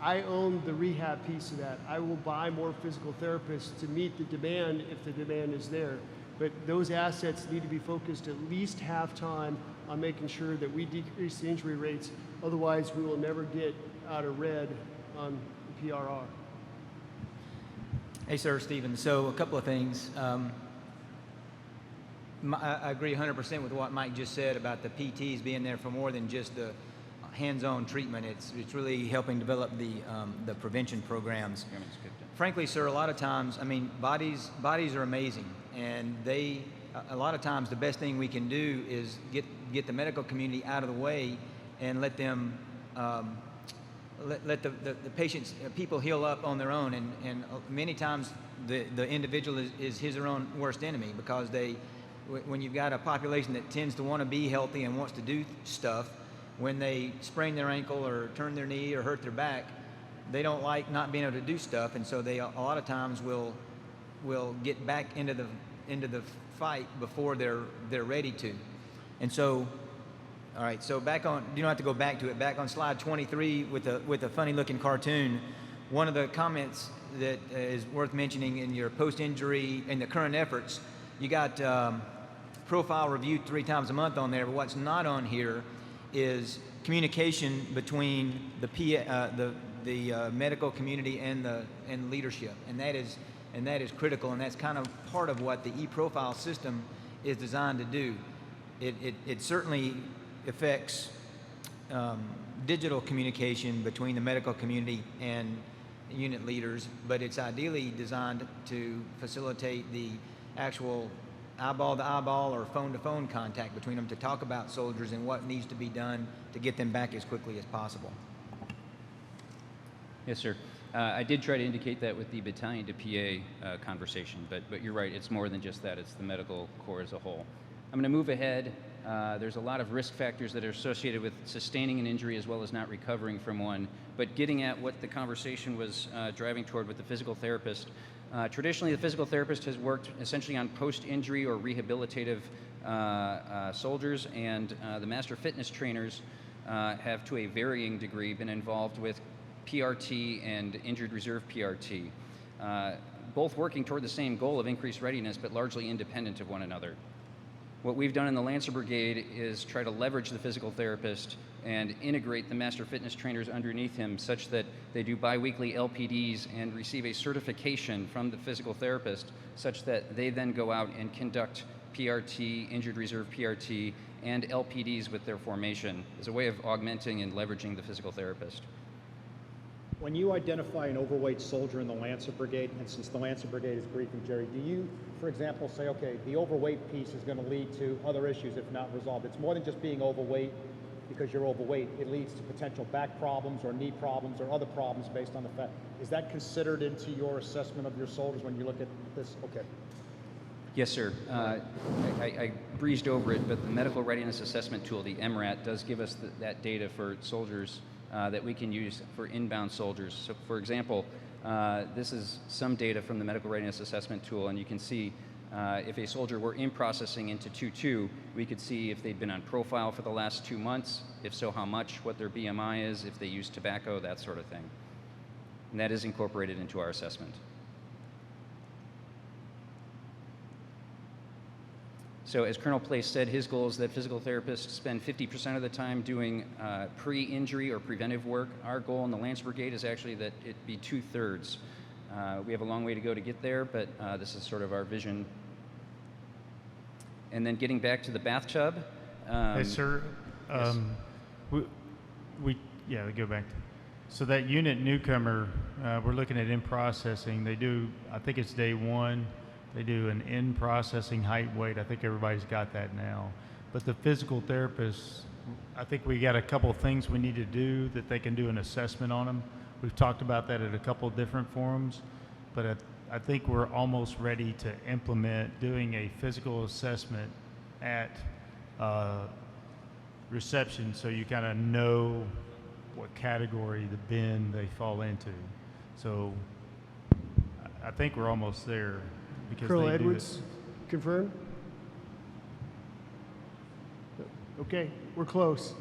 I own the rehab piece of that. I will buy more physical therapists to meet the demand if the demand is there. But those assets need to be focused at least half time on making sure that we decrease the injury rates. Otherwise, we will never get out of red on the PRR. Hey, sir, Stephen. So a couple of things. I agree 100% with what Mike just said about the PTs being there for more than just the hands-on treatment. It's really helping develop the prevention programs. Frankly, sir, a lot of times, I mean, bodies are amazing, and a lot of times the best thing we can do is get the medical community out of the way and let them let the patients, people heal up on their own, and many times the individual is his or own worst enemy, because when you've got a population that tends to want to be healthy and wants to do stuff, when they sprain their ankle or turn their knee or hurt their back, they don't like not being able to do stuff, and so they a lot of times will get back into the fight before they're ready to. And so, all right, so back on, you don't have to go back to it. Back on slide 23 with a funny looking cartoon, one of the comments that is worth mentioning in your post-injury and the current efforts, you got profile reviewed 3 times a month on there, but what's not on here is communication between the medical community and leadership, and that is critical, and that's kind of part of what the e-profile system is designed to do. It certainly affects digital communication between the medical community and unit leaders, but it's ideally designed to facilitate the actual eyeball-to-eyeball or phone-to-phone contact between them to talk about soldiers and what needs to be done to get them back as quickly as possible. Yes, sir. I did try to indicate that with the battalion to PA conversation, but you're right, it's more than just that. It's the medical corps as a whole. I'm going to move ahead. There's a lot of risk factors that are associated with sustaining an injury as well as not recovering from one, but getting at what the conversation was driving toward with the physical therapist. Traditionally, the physical therapist has worked essentially on post-injury or rehabilitative soldiers, and the master fitness trainers have, to a varying degree, been involved with PRT and injured reserve PRT, both working toward the same goal of increased readiness, but largely independent of one another. What we've done in the Lancer Brigade is try to leverage the physical therapist and integrate the master fitness trainers underneath him such that they do biweekly LPDs and receive a certification from the physical therapist such that they then go out and conduct PRT, injured reserve PRT, and LPDs with their formation as a way of augmenting and leveraging the physical therapist. When you identify an overweight soldier in the Lancer Brigade, and since the Lancer Brigade is briefing Jerry, do you, for example, say, okay, the overweight piece is going to lead to other issues if not resolved? It's more than just being overweight because you're overweight. It leads to potential back problems or knee problems or other problems based on the fact. Is that considered into your assessment of your soldiers when you look at this? Okay. Yes, sir. I breezed over it, but the Medical Readiness Assessment Tool, the MRAT, does give us that data for soldiers that we can use for inbound soldiers. So, for example, this is some data from the Medical Readiness Assessment Tool, and you can see if a soldier were in processing into 2-2, we could see if they'd been on profile for the last 2 months, if so, how much, what their BMI is, if they use tobacco, that sort of thing. And that is incorporated into our assessment. So as Colonel Place said, his goal is that physical therapists spend 50% of the time doing pre-injury or preventive work. Our goal in the Lance Brigade is actually that it be 2/3. We have a long way to go to get there, but this is sort of our vision. And then getting back to the bathtub. Hey, sir. Yes. We go back. So that unit newcomer, we're looking at in-processing. They do, I think it's day one, they do an in-processing height weight. I think everybody's got that now. But the physical therapists, I think we got a couple of things we need to do that they can do an assessment on them. We've talked about that at a couple of different forums, but I think we're almost ready to implement doing a physical assessment at reception, so you kind of know what category the bin they fall into. So I think we're almost there because Colonel they Edwards, do confirm? Okay, we're close.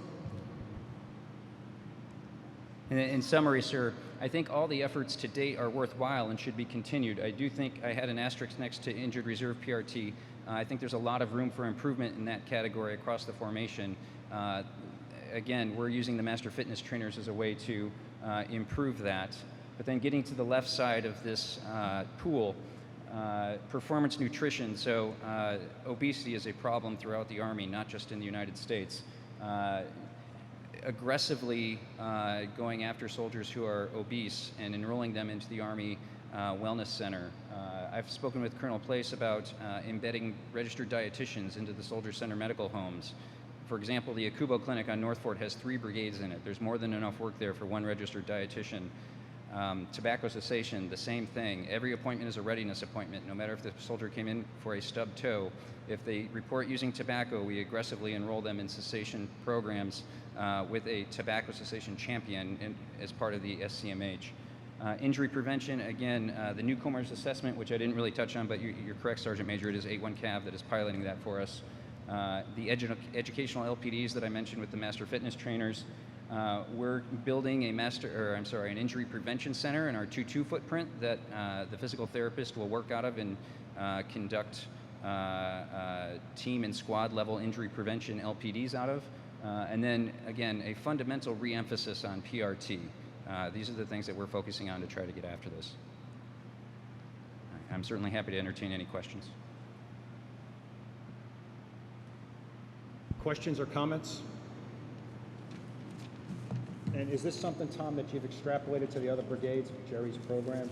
In summary, sir, I think all the efforts to date are worthwhile and should be continued. I do think I had an asterisk next to injured reserve PRT. I think there's a lot of room for improvement in that category across the formation. Again, we're using the master fitness trainers as a way to improve that. But then getting to the left side of this pool, performance nutrition. So obesity is a problem throughout the Army, not just in the United States. Aggressively going after soldiers who are obese and enrolling them into the Army Wellness Center. I've spoken with Colonel Place about embedding registered dietitians into the Soldier Center medical homes. For example, the Akubo Clinic on North Fort has 3 brigades in it. There's more than enough work there for 1 registered dietitian. Tobacco cessation, the same thing. Every appointment is a readiness appointment, no matter if the soldier came in for a stub toe. If they report using tobacco, we aggressively enroll them in cessation programs with a tobacco cessation champion as part of the SCMH. Injury prevention, again, the newcomers assessment, which I didn't really touch on, but you're correct, Sergeant Major, it is 8-1 Cav that is piloting that for us. The educational LPDs that I mentioned with the master fitness trainers. We're building an injury prevention center in our 2-2 footprint that the physical therapist will work out of and conduct team and squad level injury prevention LPDs out of. And then, again, a fundamental re-emphasis on PRT. These are the things that we're focusing on to try to get after this. I'm certainly happy to entertain any questions. Questions or comments? And is this something, Tom, that you've extrapolated to the other brigades with Jerry's program?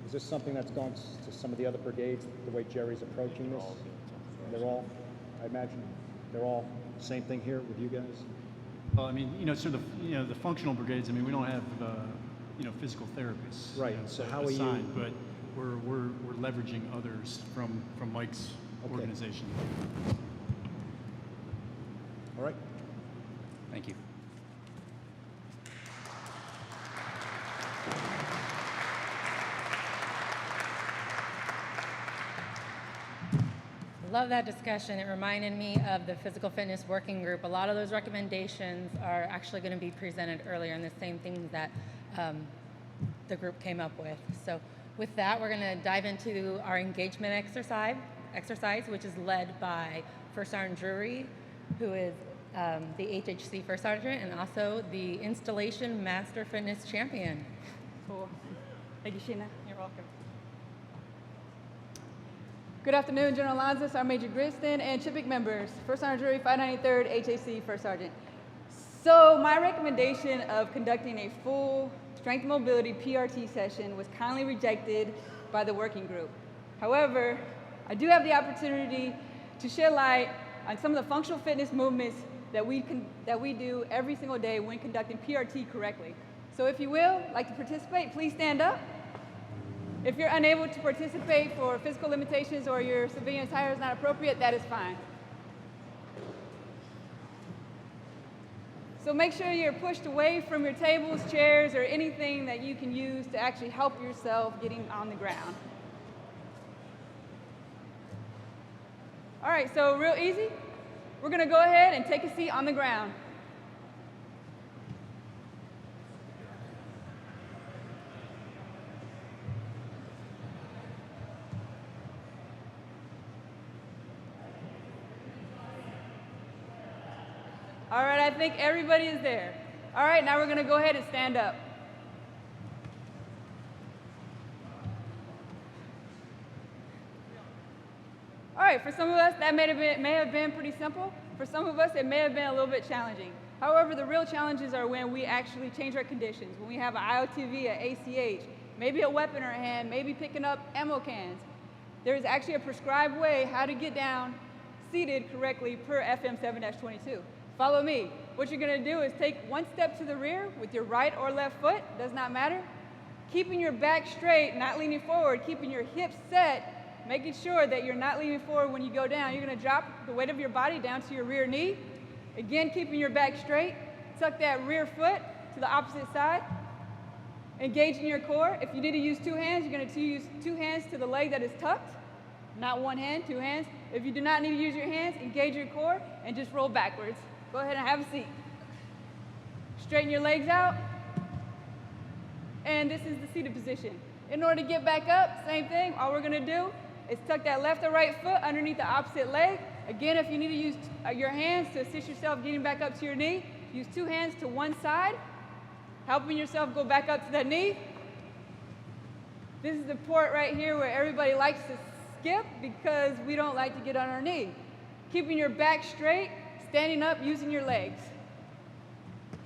Is this something that's gone to some of the other brigades, the way Jerry's approaching this? They're all, I imagine, they're all same thing here with you guys? Well, I mean, so the functional brigades, I mean, we don't have, physical therapists. Right, so how are assigned, but we're leveraging others from Mike's organization. All right. Thank you. Love that discussion. It reminded me of the physical fitness working group. A lot of those recommendations are actually going to be presented earlier in the same things that the group came up with. So with that, we're going to dive into our engagement exercise, which is led by First Sergeant Drury, who is the HHC First Sergeant and also the Installation Master Fitness Champion. Cool. Thank you, Sheena. You're welcome. Good afternoon, General Alonzo, Sergeant Major Griston, and CHPC members. First Sergeant Drury, 593rd HAC First Sergeant. So my recommendation of conducting a full strength and mobility PRT session was kindly rejected by the working group. However, I do have the opportunity to shed light on some of the functional fitness movements that we do every single day when conducting PRT correctly. So if you will, like to participate, please stand up. If you're unable to participate for physical limitations or your civilian attire is not appropriate, that is fine. So make sure you're pushed away from your tables, chairs, or anything that you can use to actually help yourself getting on the ground. All right, so real easy. We're going to go ahead and take a seat on the ground. All right, I think everybody is there. All right, now we're going to go ahead and stand up. All right, for some of us, that may have been pretty simple. For some of us, it may have been a little bit challenging. However, the real challenges are when we actually change our conditions, when we have an IOTV, an ACH, maybe a weapon in our hand, maybe picking up ammo cans. There's actually a prescribed way how to get down seated correctly per FM 7-22. Follow me. What you're going to do is take one step to the rear with your right or left foot, does not matter. Keeping your back straight, not leaning forward, keeping your hips set, making sure that you're not leaning forward when you go down. You're going to drop the weight of your body down to your rear knee. Again, keeping your back straight. Tuck that rear foot to the opposite side. Engaging your core. If you need to use two hands, you're going to use two hands to the leg that is tucked. Not one hand, two hands. If you do not need to use your hands, engage your core and just roll backwards. Go ahead and have a seat. Straighten your legs out. And this is the seated position. In order to get back up, same thing. All we're going to do is tuck that left or right foot underneath the opposite leg. Again, if you need to use your hands to assist yourself getting back up to your knee, use two hands to one side, helping yourself go back up to that knee. This is the part right here where everybody likes to skip because we don't like to get on our knee. Keeping your back straight, standing up, using your legs.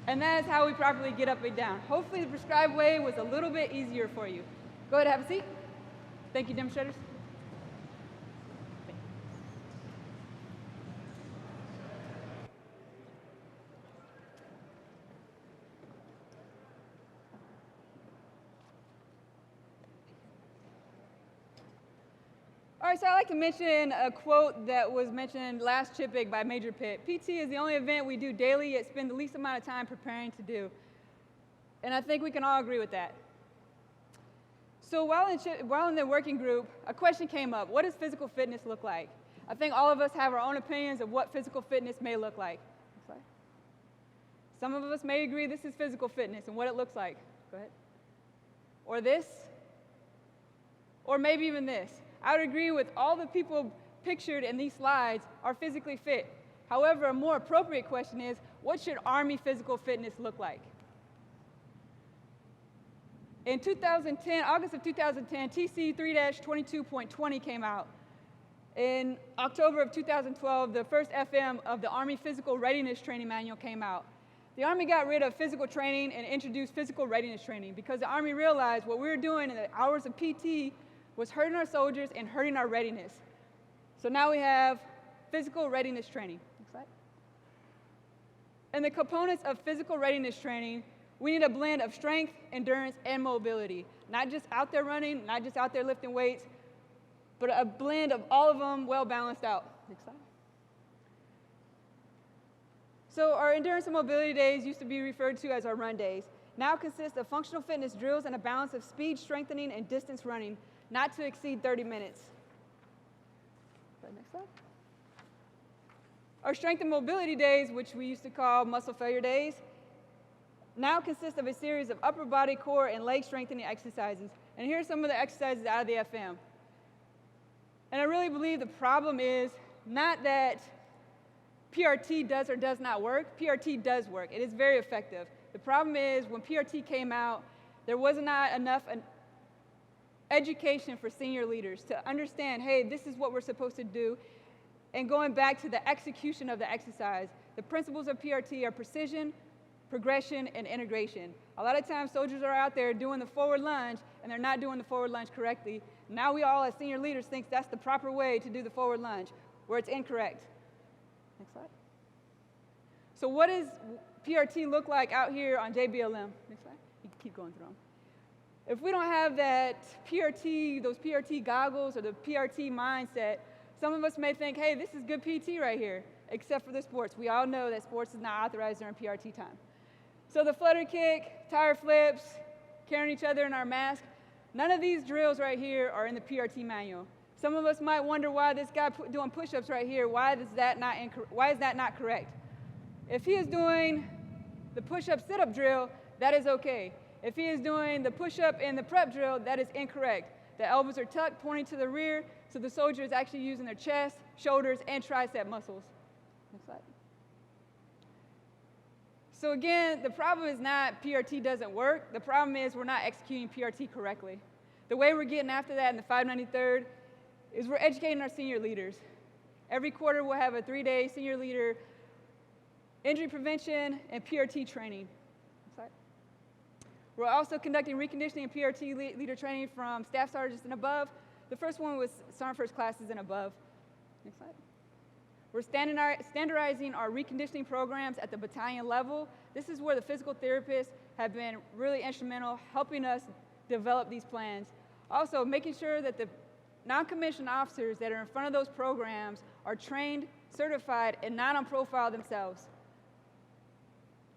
And that is how we properly get up and down. Hopefully the prescribed way was a little bit easier for you. Go ahead and have a seat. Thank you, demonstrators. All right, so I'd like to mention a quote that was mentioned last CHPC by Major Pitt. PT is the only event we do daily yet spend the least amount of time preparing to do. And I think we can all agree with that. So while in the working group, a question came up. What does physical fitness look like? I think all of us have our own opinions of what physical fitness may look like. Some of us may agree this is physical fitness and what it looks like. Go ahead. Or this. Or maybe even this. I would agree with all the people pictured in these slides are physically fit. However, a more appropriate question is, what should Army physical fitness look like? In 2010, August of 2010, TC 3-22.20 came out. In October of 2012, the first FM of the Army Physical Readiness Training Manual came out. The Army got rid of physical training and introduced physical readiness training because the Army realized what we were doing in the hours of PT was hurting our soldiers and hurting our readiness. So now we have physical readiness training. Next slide. And the components of physical readiness training, we need a blend of strength, endurance, and mobility. Not just out there running, not just out there lifting weights, but a blend of all of them well balanced out. Next slide. So our endurance and mobility days used to be referred to as our run days. Now consist of functional fitness drills and a balance of speed strengthening and distance running, not to exceed 30 minutes. Next slide. Our strength and mobility days, which we used to call muscle failure days, now consist of a series of upper body, core, and leg strengthening exercises. And here are some of the exercises out of the FM. And I really believe the problem is not that PRT does or does not work. PRT does work. It is very effective. The problem is when PRT came out, there was not enough education for senior leaders to understand, hey, this is what we're supposed to do. And going back to the execution of the exercise, the principles of PRT are precision, progression, and integration. A lot of times soldiers are out there doing the forward lunge and they're not doing the forward lunge correctly. Now we all as senior leaders think that's the proper way to do the forward lunge, where it's incorrect. Next slide. So what does PRT look like out here on JBLM? Next slide. You can keep going through them. If we don't have that PRT, those PRT goggles or the PRT mindset, some of us may think, hey, this is good PT right here, except for the sports. We all know that sports is not authorized during PRT time. So the flutter kick, tire flips, carrying each other in our mask, none of these drills right here are in the PRT manual. Some of us might wonder why this guy doing push-ups right here, why is that not correct? If he is doing the push-up sit-up drill, that is okay. If he is doing the push-up and the prep drill, that is incorrect. The elbows are tucked, pointing to the rear, so the soldier is actually using their chest, shoulders, and tricep muscles. Next slide. So again, the problem is not PRT doesn't work. The problem is we're not executing PRT correctly. The way we're getting after that in the 593rd is we're educating our senior leaders. Every quarter we'll have a 3-day senior leader injury prevention, and PRT training. Sorry. We're also conducting reconditioning and PRT leader training from staff sergeants and above. The first one was Sergeant First Classes and above. Next slide. We're standardizing our reconditioning programs at the battalion level. This is where the physical therapists have been really instrumental helping us develop these plans. Also, making sure that the non-commissioned officers that are in front of those programs are trained, certified, and not on profile themselves.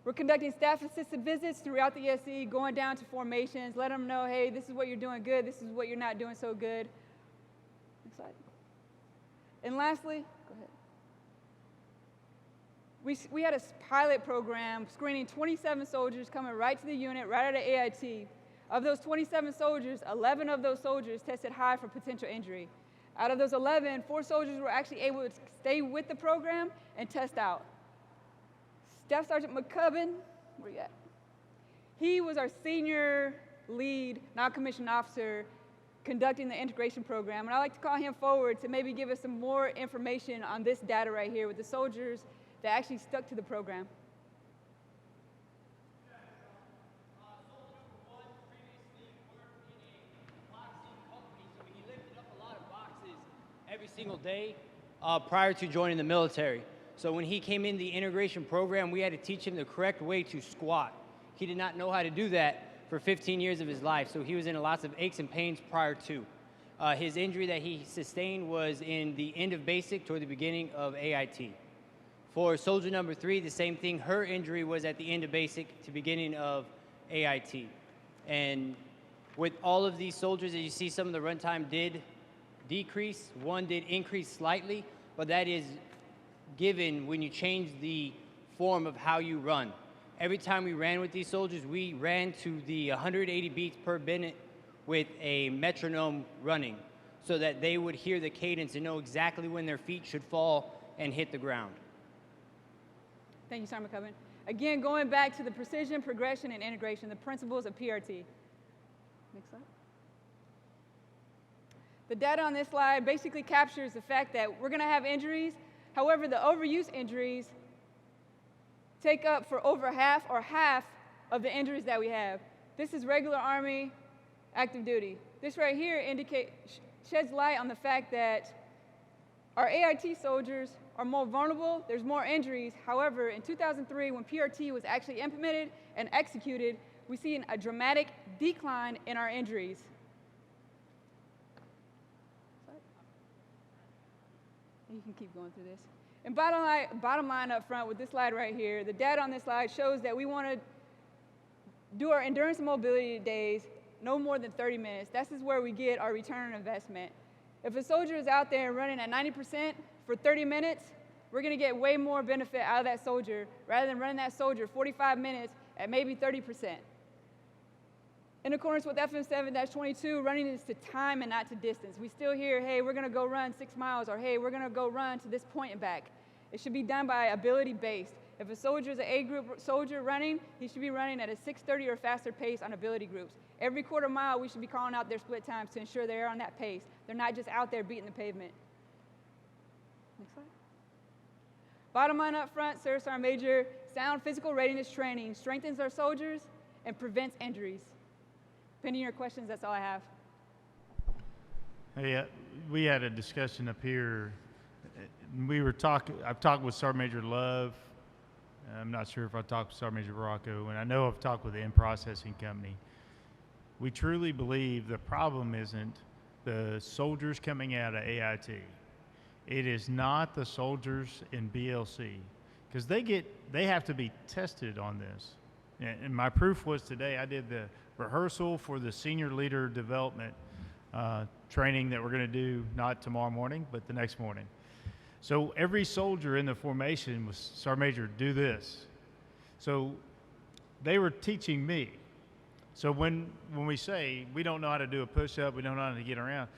We're conducting staff-assisted visits throughout the SE, going down to formations, let them know, hey, this is what you're doing good, this is what you're not doing so good. Next slide. And lastly, go ahead. We had a pilot program screening 27 soldiers coming right to the unit, right out of AIT. Of those 27 soldiers, 11 of those soldiers tested high for potential injury. Out of those 11, 4 soldiers were actually able to stay with the program and test out. Staff Sergeant McCubbin, where you at? He was our senior lead non-commissioned officer conducting the integration program, and I'd like to call him forward to maybe give us some more information on this data right here with the soldiers that actually stuck to the program. Every single day prior to joining the military. So when he came in the integration program, we had to teach him the correct way to squat. He did not know how to do that for 15 years of his life, so he was in lots of aches and pains prior to. His injury that he sustained was in the end of basic toward the beginning of AIT. For soldier number 3, the same thing. Her injury was at the end of basic to beginning of AIT. And with all of these soldiers, as you see, some of the runtime did decrease. One did increase slightly, but that is given when you change the form of how you run. Every time we ran with these soldiers, we ran to the 180 beats per minute with a metronome running so that they would hear the cadence and know exactly when their feet should fall and hit the ground. Thank you, Sergeant McCubbin. Again, going back to the precision, progression, and integration, the principles of PRT. Next slide. The data on this slide basically captures the fact that we're going to have injuries. However, the overuse injuries take up for over half of the injuries that we have. This is regular Army active duty. This right here sheds light on the fact that our AIT soldiers are more vulnerable, there's more injuries. However, in 2003, when PRT was actually implemented and executed, we see a dramatic decline in our injuries. You can keep going through this. And bottom line up front with this slide right here, the data on this slide shows that we want to do our endurance and mobility days no more than 30 minutes. This is where we get our return on investment. If a soldier is out there running at 90% for 30 minutes, we're going to get way more benefit out of that soldier rather than running that soldier 45 minutes at maybe 30%. In accordance with FM 7-22, running is to time and not to distance. We still hear, hey, we're going to go run 6 miles, or hey, we're going to go run to this point and back. It should be done by ability-based. If a soldier is an A group soldier running, he should be running at a 6:30 or faster pace on ability groups. Every quarter mile, we should be calling out their split times to ensure they're on that pace. They're not just out there beating the pavement. Next slide. Bottom line up front, Sir Sergeant Major, sound physical readiness training strengthens our soldiers and prevents injuries. Pending your questions, that's all I have. Hey, we had a discussion up here. I've talked with Sergeant Major Love. I'm not sure if I talked with Sergeant Major Rocco, and I know I've talked with the in-processing company. We truly believe the problem isn't the soldiers coming out of AIT. It is not the soldiers in BLC, because they have to be tested on this. And my proof was today I did the rehearsal for the senior leader development training that we're going to do not tomorrow morning, but the next morning. So every soldier in the formation was, Sergeant Major, do this. So they were teaching me. So when we say we don't know how to do a push-up, we don't know how to get around,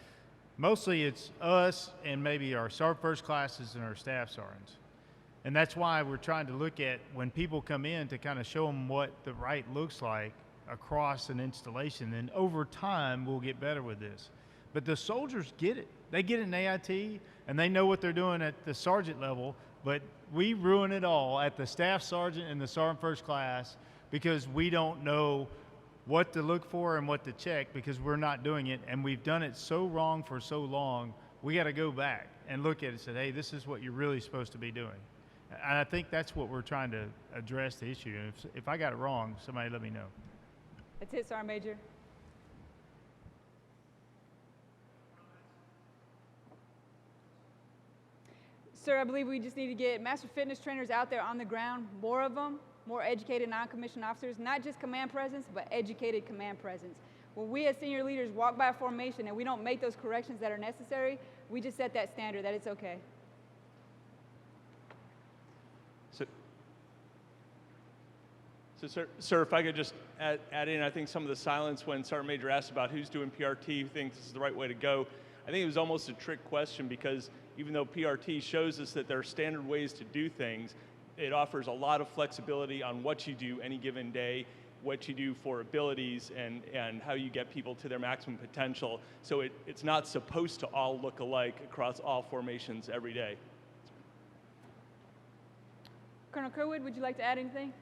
mostly it's us and maybe our Sergeant First Classes and our staff sergeants. And that's why we're trying to look at when people come in to kind of show them what the right looks like across an installation. And over time, we'll get better with this. But the soldiers get it. They get an AIT, and they know what they're doing at the sergeant level, but we ruin it all at the staff sergeant and the sergeant first class because we don't know what to look for and what to check because we're not doing it, and we've done it so wrong for so long. We got to go back and look at it and say, hey, this is what you're really supposed to be doing. And I think that's what we're trying to address the issue. And if I got it wrong, somebody let me know. That's it, Sergeant Major. Sir, I believe we just need to get master fitness trainers out there on the ground, more of them, more educated non-commissioned officers, not just command presence, but educated command presence. When we as senior leaders walk by a formation and we don't make those corrections that are necessary, we just set that standard that it's okay. So, sir, if I could just add in, I think some of the silence when Sergeant Major asked about who's doing PRT, who thinks this is the right way to go, I think it was almost a trick question because even though PRT shows us that there are standard ways to do things, it offers a lot of flexibility on what you do any given day, what you do for abilities, and how you get people to their maximum potential. So it's not supposed to all look alike across all formations every day. Colonel Kerwood, would you like to add anything?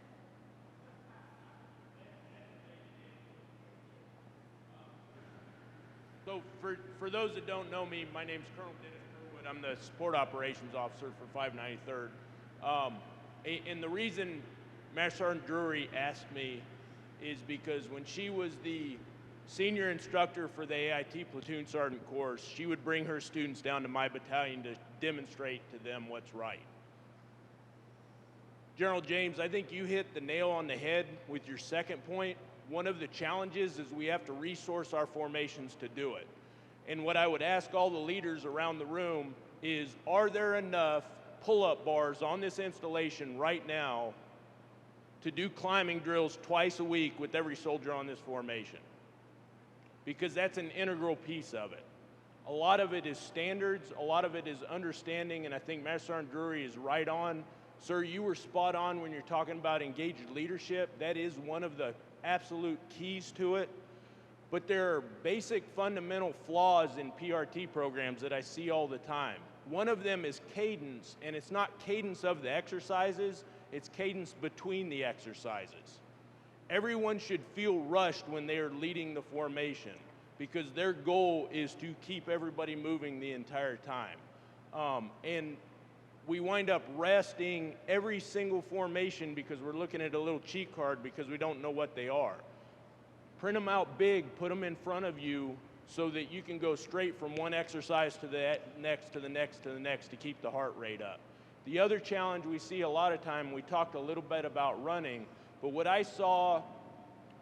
So for those that don't know me, my name's Colonel Dennis Kerwood. I'm the Support Operations Officer for 593rd. And the reason Master Sergeant Drury asked me is because when she was the senior instructor for the AIT Platoon Sergeant course, she would bring her students down to my battalion to demonstrate to them what's right. General James, I think you hit the nail on the head with your second point. One of the challenges is we have to resource our formations to do it. And what I would ask all the leaders around the room is, are there enough pull-up bars on this installation right now to do climbing drills twice a week with every soldier on this formation? Because that's an integral piece of it. A lot of it is standards, a lot of it is understanding, and I think Master Sergeant Drury is right on. Sir, you were spot on when you're talking about engaged leadership. That is one of the absolute keys to it. But there are basic fundamental flaws in PRT programs that I see all the time. One of them is cadence, and it's not cadence of the exercises, it's cadence between the exercises. Everyone should feel rushed when they are leading the formation because their goal is to keep everybody moving the entire time. And we wind up resting every single formation because we're looking at a little cheat card because we don't know what they are. Print them out big, put them in front of you so that you can go straight from one exercise to the next, to the next, to the next to keep the heart rate up. The other challenge we see a lot of time, we talked a little bit about running, but what I saw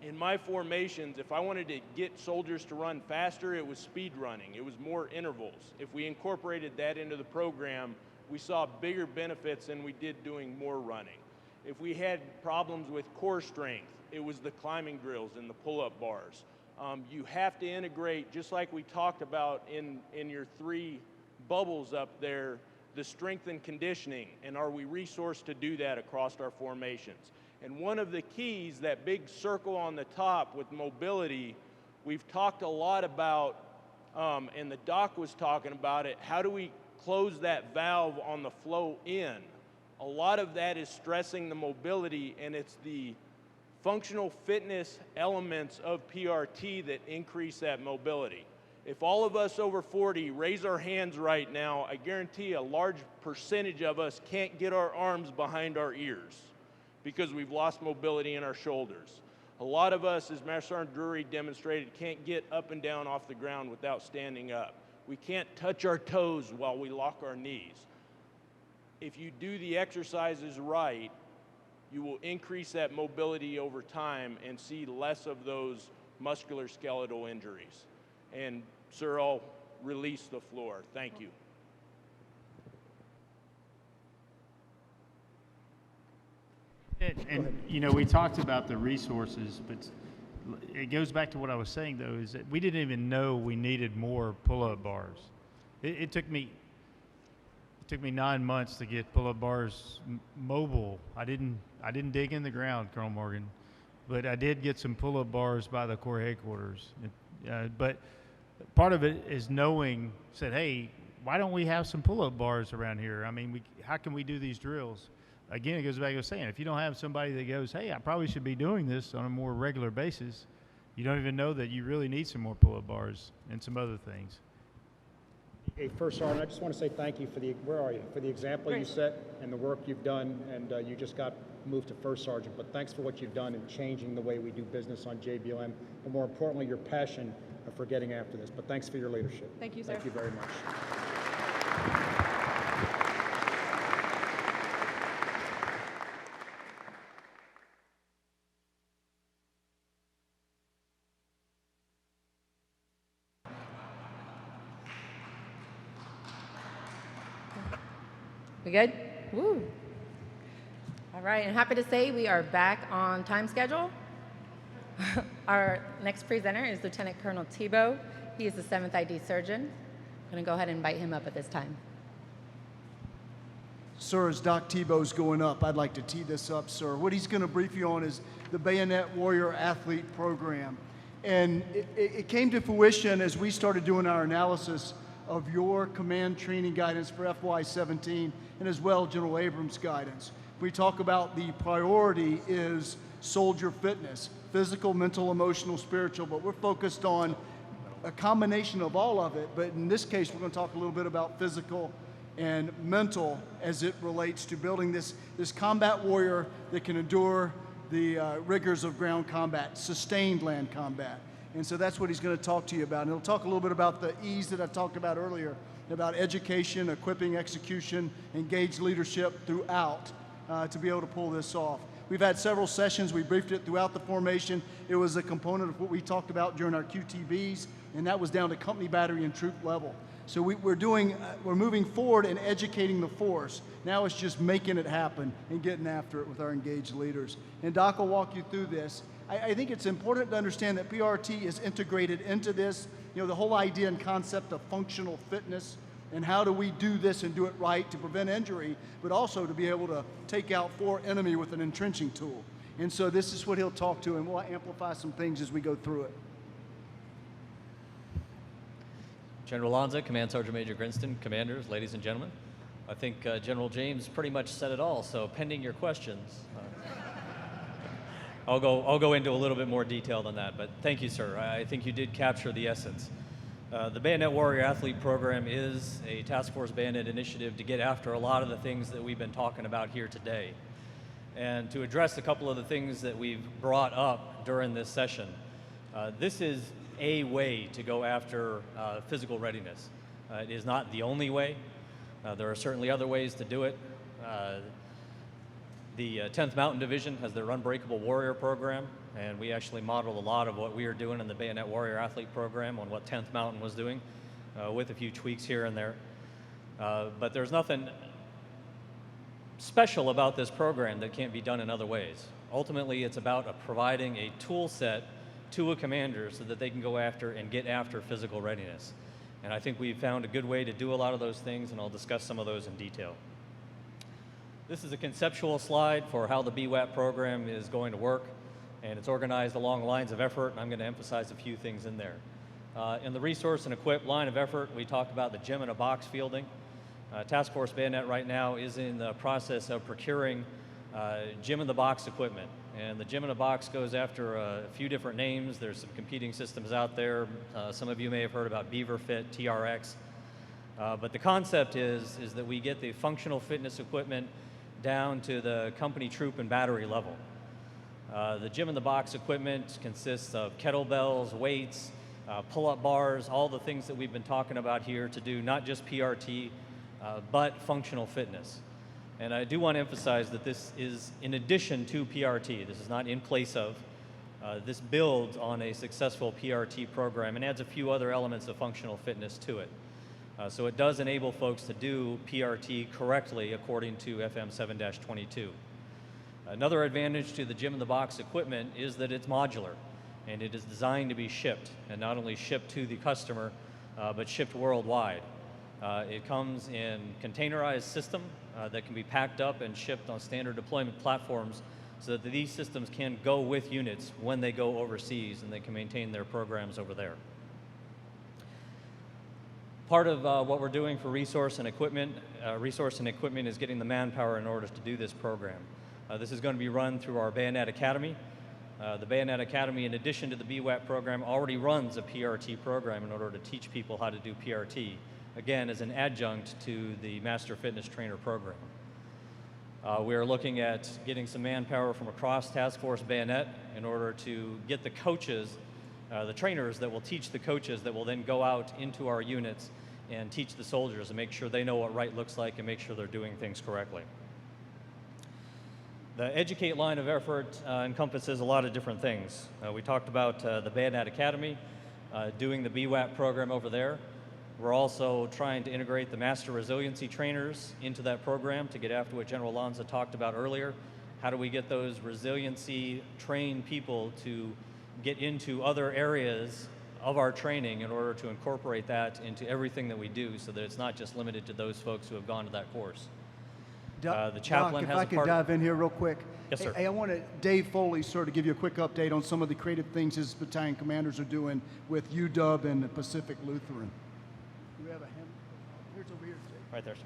in my formations, if I wanted to get soldiers to run faster, it was speed running. It was more intervals. If we incorporated that into the program, we saw bigger benefits than we did doing more running. If we had problems with core strength, it was the climbing drills and the pull-up bars. You have to integrate, just like we talked about in your three bubbles up there, the strength and conditioning, and are we resourced to do that across our formations? And one of the keys, that big circle on the top with mobility, we've talked a lot about, and the doc was talking about it, how do we close that valve on the flow in? A lot of that is stressing the mobility, and it's the functional fitness elements of PRT that increase that mobility. If all of us over 40 raise our hands right now, I guarantee a large percentage of us can't get our arms behind our ears because we've lost mobility in our shoulders. A lot of us, as Master Sergeant Drury demonstrated, can't get up and down off the ground without standing up. We can't touch our toes while we lock our knees. If you do the exercises right, you will increase that mobility over time and see less of those musculoskeletal injuries. And sir, I'll release the floor. Thank you. And you know, we talked about the resources, but it goes back to what I was saying though, is that we didn't even know we needed more pull-up bars. It took me 9 months to get pull-up bars mobile. I didn't dig in the ground, Colonel Morgan, but I did get some pull-up bars by the Corps headquarters. But part of it is knowing, said, hey, why don't we have some pull-up bars around here? I mean, how can we do these drills? Again, it goes back to what I was saying. If you don't have somebody that goes, hey, I probably should be doing this on a more regular basis, you don't even know that you really need some more pull-up bars and some other things. Hey, First Sergeant, I just want to say thank you for the example you set and the work you've done, and you just got moved to First Sergeant, but thanks for what you've done in changing the way we do business on JBLM, and more importantly, your passion for getting after this. But thanks for your leadership. Thank you, sir. Thank you very much. We good? Woo. All right, and happy to say we are back on time schedule. Our next presenter is Lieutenant Colonel Tebow. He is the 7th ID surgeon. I'm going to go ahead and invite him up at this time. Sir, as Doc Tebow's going up, I'd like to tee this up, sir. What he's going to brief you on is the Bayonet Warrior Athlete Program. And it came to fruition as we started doing our analysis of your command training guidance for FY17 and as well General Abrams' guidance. We talk about the priority is soldier fitness, physical, mental, emotional, spiritual, but we're focused on a combination of all of it. But in this case, we're going to talk a little bit about physical and mental as it relates to building this combat warrior that can endure the rigors of ground combat, sustained land combat. And so that's what he's going to talk to you about. And he'll talk a little bit about the E's that I talked about earlier, about education, equipping, execution, engaged leadership throughout to be able to pull this off. We've had several sessions. We briefed it throughout the formation. It was a component of what we talked about during our QTBs, and that was down to company, battery, and troop level. So we're moving forward and educating the force. Now it's just making it happen and getting after it with our engaged leaders. And Doc will walk you through this. I think it's important to understand that PRT is integrated into this. You know, the whole idea and concept of functional fitness and how do we do this and do it right to prevent injury, but also to be able to take out for enemy with an entrenching tool. And so this is what he'll talk to, and we'll amplify some things as we go through it. General Lanza, Command Sergeant Major Grinston, commanders, ladies and gentlemen. I think General James pretty much said it all, so pending your questions, I'll go into a little bit more detail than that, but thank you, sir. I think you did capture the essence. The Bayonet Warrior Athlete Program is a Task Force Bayonet initiative to get after a lot of the things that we've been talking about here today. And to address a couple of the things that we've brought up during this session, this is a way to go after physical readiness. It is not the only way. There are certainly other ways to do it. The 10th Mountain Division has their Unbreakable Warrior program, and we actually modeled a lot of what we are doing in the Bayonet Warrior Athlete program on what 10th Mountain was doing, with a few tweaks here and there. But there's nothing special about this program that can't be done in other ways. Ultimately, it's about providing a tool set to a commander so that they can go after and get after physical readiness. And I think we've found a good way to do a lot of those things, and I'll discuss some of those in detail. This is a conceptual slide for how the BWAP program is going to work, and it's organized along lines of effort, and I'm going to emphasize a few things in there. In the resource and equip line of effort, we talked about the gym in a box fielding. Task Force Bayonet right now is in the process of procuring gym in the box equipment. And the gym in a box goes after a few different names. There's some competing systems out there. Some of you may have heard about Beaver Fit, TRX. But the concept is that we get the functional fitness equipment down to the company, troop, and battery level. The gym in the box equipment consists of kettlebells, weights, pull-up bars, all the things that we've been talking about here to do not just PRT, but functional fitness. And I do want to emphasize that this is in addition to PRT. This is not in place of. This builds on a successful PRT program and adds a few other elements of functional fitness to it. So it does enable folks to do PRT correctly according to FM 7-22. Another advantage to the gym in the box equipment is that it's modular, and it is designed to be shipped, and not only shipped to the customer, but shipped worldwide. It comes in containerized system that can be packed up and shipped on standard deployment platforms so that these systems can go with units when they go overseas and they can maintain their programs over there. Part of what we're doing for resource and equipment is getting the manpower in order to do this program. This is going to be run through our Bayonet Academy. The Bayonet Academy, in addition to the BWAP program, already runs a PRT program in order to teach people how to do PRT, again, as an adjunct to the Master Fitness Trainer program. We are looking at getting some manpower from across Task Force Bayonet in order to get the coaches, the trainers that will teach the coaches that will then go out into our units and teach the soldiers and make sure they know what right looks like and make sure they're doing things correctly. The Educate line of effort encompasses a lot of different things. We talked about the Bayonet Academy, doing the BWAP program over there. We're also trying to integrate the Master Resiliency Trainers into that program to get after what General Lanza talked about earlier. How do we get those resiliency trained people to get into other areas of our training in order to incorporate that into everything that we do so that it's not just limited to those folks who have gone to that course. The chaplain Doc, has if I could dive in here real quick. Yes, sir. Hey, I want Dave Foley sort of give you a quick update on some of the creative things his battalion commanders are doing with UW and the Pacific Lutheran. Do we have a hand? Here's over here, Dave. Right there, sir.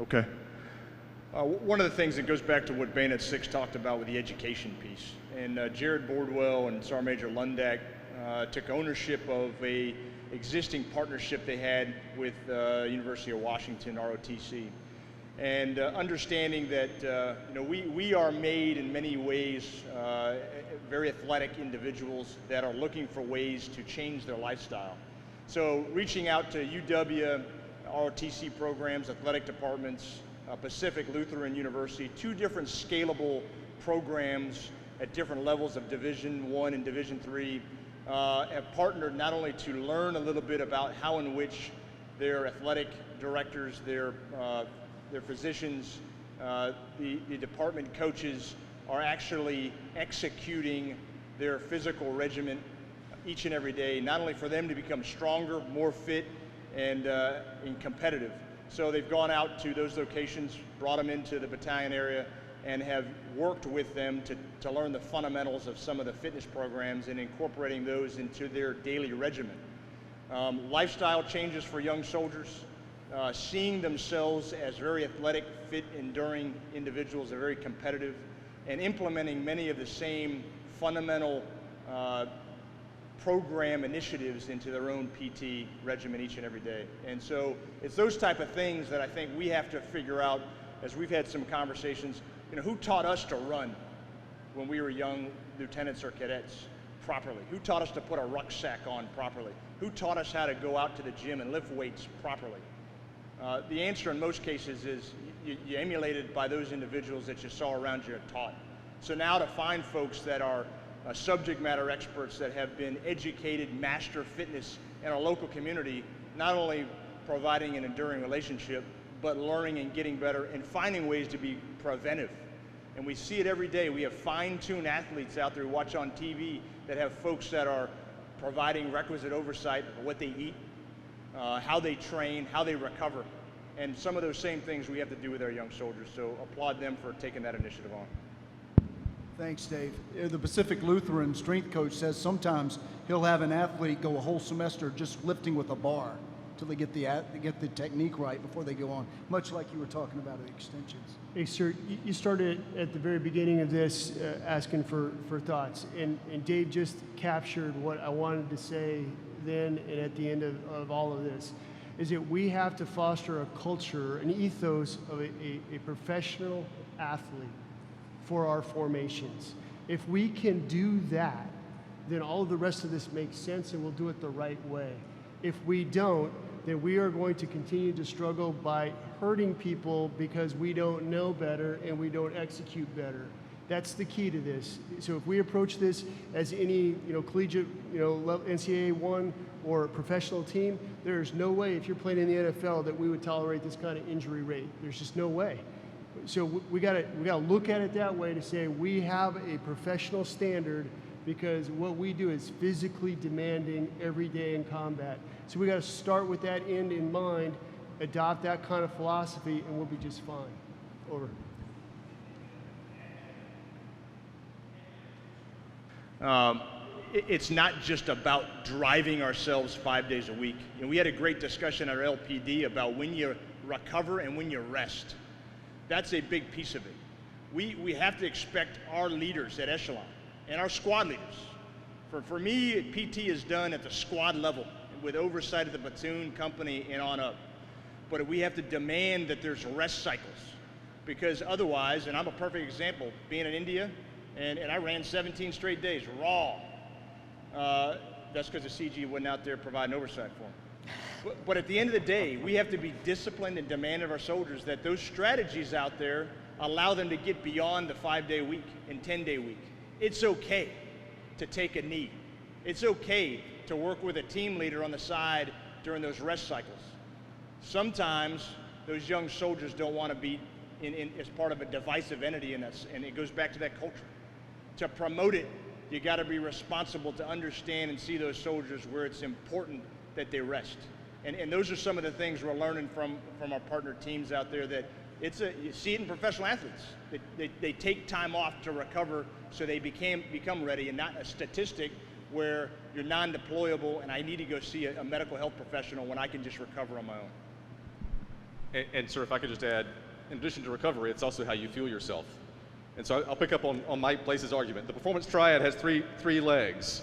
Okay. One of the things that goes back to what Bayonet 6 talked about with the education piece, and Jared Bordwell and Sergeant Major Lundak took ownership of a existing partnership they had with University of Washington, ROTC, and understanding that we are made in many ways very athletic individuals that are looking for ways to change their lifestyle. So reaching out to UW, ROTC programs, athletic departments, Pacific Lutheran University, two different scalable programs at different levels of Division I and Division III, have partnered not only to learn a little bit about how in which their athletic directors, their physicians, the department coaches are actually executing their physical regimen each and every day, not only for them to become stronger, more fit, and competitive. So they've gone out to those locations, brought them into the battalion area, and have worked with them to learn the fundamentals of some of the fitness programs and incorporating those into their daily regimen. Lifestyle changes for young soldiers, seeing themselves as very athletic, fit, enduring individuals, are very competitive, and implementing many of the same fundamental program initiatives into their own PT regimen each and every day. And so it's those type of things that I think we have to figure out as we've had some conversations. Who taught us to run when we were young lieutenants or cadets properly? Who taught us to put a rucksack on properly? Who taught us how to go out to the gym and lift weights properly? The answer in most cases is you emulated by those individuals that you saw around you and taught. So now to find folks that are subject matter experts that have been educated, master fitness in our local community, not only providing an enduring relationship, but learning and getting better and finding ways to be preventive. And we see it every day. We have fine-tuned athletes out there who watch on TV that have folks that are providing requisite oversight of what they eat, how they train, how they recover. And some of those same things we have to do with our young soldiers. So applaud them for taking that initiative on. Thanks, Dave. The Pacific Lutheran strength coach says sometimes he'll have an athlete go a whole semester just lifting with a bar till they get the technique right before they go on, much like you were talking about at extensions. Hey, sir, you started at the very beginning of this asking for thoughts, and Dave just captured what I wanted to say then and at the end of all of this, is that we have to foster a culture, an ethos of a professional athlete for our formations. If we can do that, then all of the rest of this makes sense and we'll do it the right way. If we don't, then we are going to continue to struggle by hurting people because we don't know better and we don't execute better. That's the key to this. So if we approach this as any collegiate, NCAA 1 or professional team, there's no way if you're playing in the NFL that we would tolerate this kind of injury rate. There's just no way. So we gotta look at it that way to say we have a professional standard because what we do is physically demanding every day in combat. So we gotta start with that end in mind, adopt that kind of philosophy, and we'll be just fine. Over. It's not just about driving ourselves 5 days a week. You know, we had a great discussion at our LPD about when you recover and when you rest. That's a big piece of it. We have to expect our leaders at Echelon and our squad leaders. For me, PT is done at the squad level with oversight of the platoon, company, and on up. But we have to demand that there's rest cycles, because otherwise, and I'm a perfect example, being in India, and I ran 17 straight days, raw. That's because the CG wasn't out there providing oversight for them. But at the end of the day, we have to be disciplined and demand of our soldiers that those strategies out there allow them to get beyond the 5-day week and 10-day week. It's okay to take a knee. It's okay to work with a team leader on the side during those rest cycles. Sometimes those young soldiers don't want to be as part of a divisive entity in us, and it goes back to that culture. To promote it, you got to be responsible to understand and see those soldiers where it's important that they rest. And those are some of the things we're learning from our partner teams out there, that you see it in professional athletes. They take time off to recover so they become ready, and not a statistic where you're non-deployable and I need to go see a medical health professional when I can just recover on my own. And sir, if I could just add, in addition to recovery, it's also how you fuel yourself. And so I'll pick up on Mike Place's argument. The performance triad has three legs: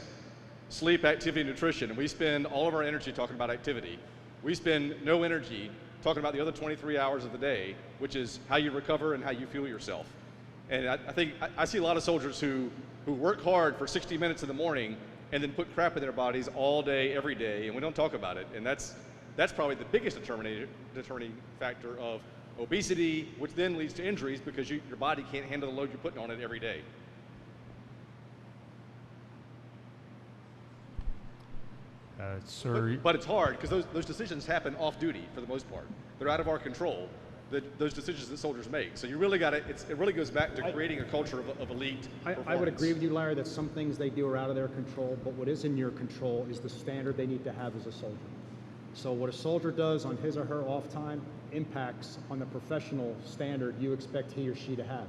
sleep, activity, nutrition. And we spend all of our energy talking about activity. We spend no energy talking about the other 23 hours of the day, which is how you recover and how you fuel yourself. And I think I see a lot of soldiers who work hard for 60 minutes in the morning and then put crap in their bodies all day, every day, and we don't talk about it. And that's probably the biggest determining factor of obesity, which then leads to injuries because your body can't handle the load you're putting on it every day. Sir. But it's hard because those decisions happen off duty for the most part. They're out of our control, those decisions that soldiers make. So you really got to, it really goes back to creating a culture of elite performance. I would agree with you, Larry, that some things they do are out of their control, but what is in your control is the standard they need to have as a soldier. So what a soldier does on his or her off time impacts on the professional standard you expect he or she to have.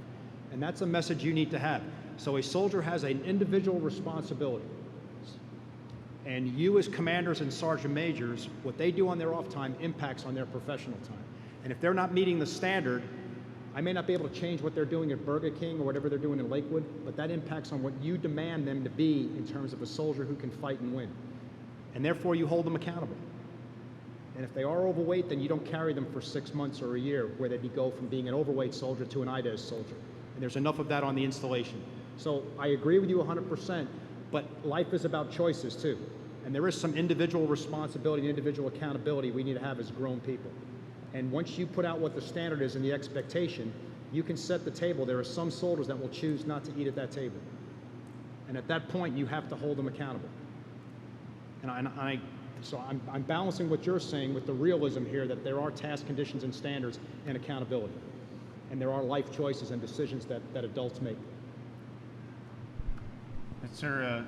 And that's a message you need to have. So a soldier has an individual responsibility. And you as commanders and sergeant majors, what they do on their off time impacts on their professional time. And if they're not meeting the standard, I may not be able to change what they're doing at Burger King or whatever they're doing in Lakewood, but that impacts on what you demand them to be in terms of a soldier who can fight and win. And therefore you hold them accountable. And if they are overweight, then you don't carry them for 6 months or a year where they go from being an overweight soldier to an IDES soldier. And there's enough of that on the installation. So I agree with you 100%, but life is about choices too. And there is some individual responsibility and individual accountability we need to have as grown people. And once you put out what the standard is and the expectation, you can set the table. There are some soldiers that will choose not to eat at that table. And at that point, you have to hold them accountable. So I'm balancing what you're saying with the realism here that there are task conditions and standards and accountability. And there are life choices and decisions that adults make. Sir,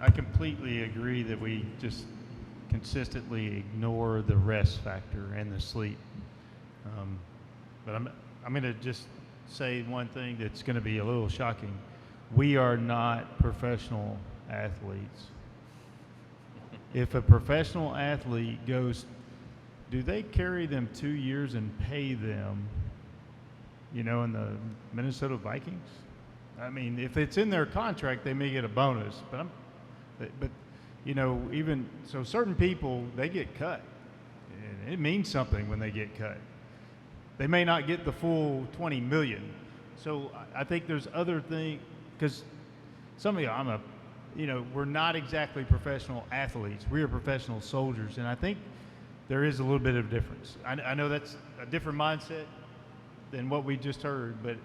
I completely agree that we just consistently ignore the rest factor and the sleep. But I'm going to just say one thing that's going to be a little shocking. We are not professional athletes. If a professional athlete goes, do they carry them 2 years and pay them, in the Minnesota Vikings? I mean, if it's in their contract, they may get a bonus, but even so, certain people, they get cut. And it means something when they get cut. They may not get the full 20 million. So I think there's other things, because some of you, we're not exactly professional athletes. We are professional soldiers, and I think there is a little bit of difference. I know that's a different mindset than what we just heard, but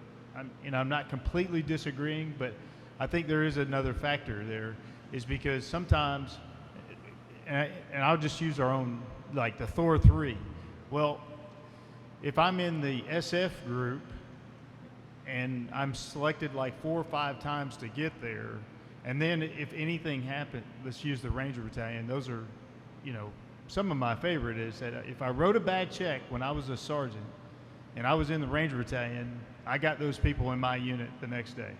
I'm not completely disagreeing, but I think there is another factor there, is because sometimes, and I'll just use our own, like the Thor 3. Well, if I'm in the SF group and I'm selected like 4 or 5 times to get there, and then if anything happened, let's use the Ranger Battalion, those are, some of my favorite is that if I wrote a bad check when I was a sergeant and I was in the Ranger Battalion, I got those people in my unit the next day.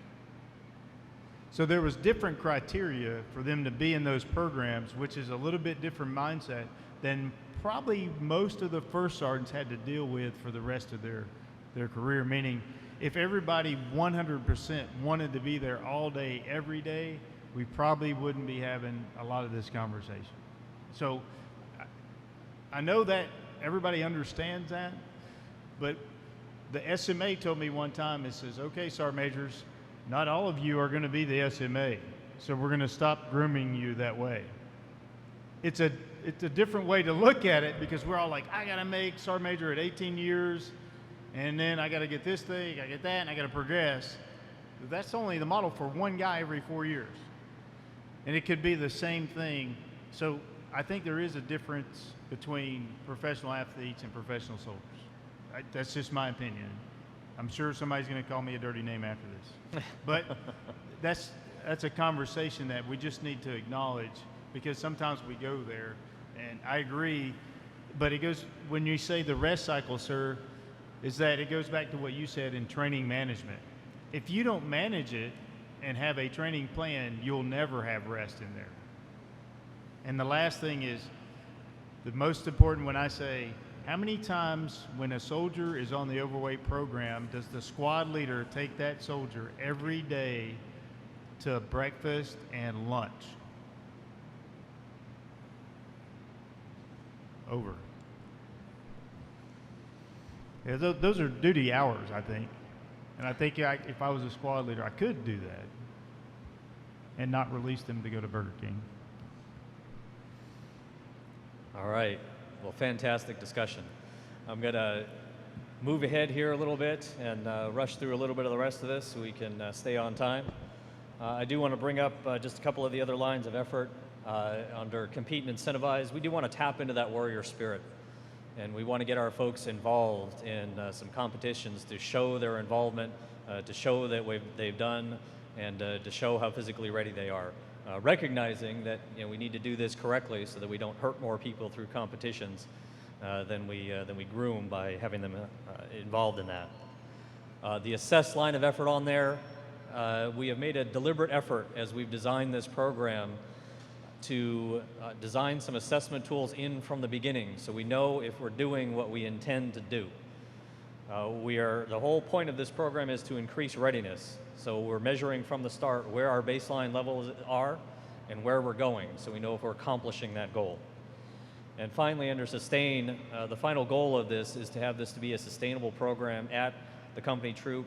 So there was different criteria for them to be in those programs, which is a little bit different mindset than probably most of the first sergeants had to deal with for the rest of their career. Meaning, if everybody 100% wanted to be there all day, every day, we probably wouldn't be having a lot of this conversation. So I know that everybody understands that, but the SMA told me one time, it says, okay, Sergeant Majors, not all of you are going to be the SMA, so we're going to stop grooming you that way. It's a different way to look at it, because we're all like, I got to make Sergeant Major at 18 years, and then I got to get this thing, I got to get that, and I got to progress. But that's only the model for one guy every 4 years. And it could be the same thing. So I think there is a difference between professional athletes and professional soldiers. That's just my opinion. I'm sure somebody's going to call me a dirty name after this. But that's a conversation that we just need to acknowledge, because sometimes we go there, and I agree, but it goes, when you say the rest cycle, sir, is that it goes back to what you said in training management. If you don't manage it and have a training plan, you'll never have rest in there. And the last thing is, the most important, when I say, how many times when a soldier is on the overweight program does the squad leader take that soldier every day to breakfast and lunch? Over. Yeah, those are duty hours, I think. And I think if I was a squad leader, I could do that and not release them to go to Burger King. All right. Well, fantastic discussion. I'm going to move ahead here a little bit and rush through a little bit of the rest of this so we can stay on time. I do want to bring up just a couple of the other lines of effort under compete and incentivize. We do want to tap into that warrior spirit, and we want to get our folks involved in some competitions to show their involvement, to show that they've done, and to show how physically ready they are. Recognizing that we need to do this correctly so that we don't hurt more people through competitions than we groom by having them involved in that. The assess line of effort on there, we have made a deliberate effort as we've designed this program to design some assessment tools in from the beginning so we know if we're doing what we intend to do. The whole point of this program is to increase readiness. So we're measuring from the start where our baseline levels are and where we're going, so we know if we're accomplishing that goal. And finally, under sustain, the final goal of this is to have this to be a sustainable program at the company troop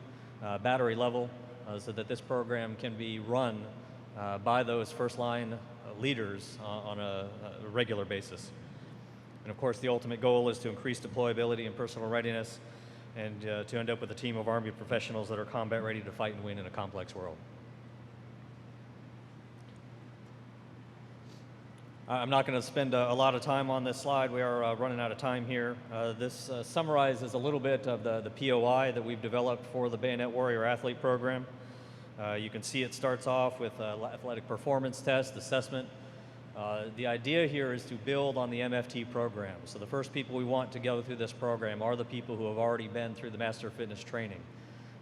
battery level, so that this program can be run by those first line leaders on a regular basis. And of course, the ultimate goal is to increase deployability and personal readiness, and to end up with a team of Army professionals that are combat ready to fight and win in a complex world. I'm not going to spend a lot of time on this slide. We are running out of time here. This summarizes a little bit of the POI that we've developed for the Bayonet Warrior Athlete Program. You can see it starts off with athletic performance test, assessment. The idea here is to build on the MFT program. So the first people we want to go through this program are the people who have already been through the Master Fitness training.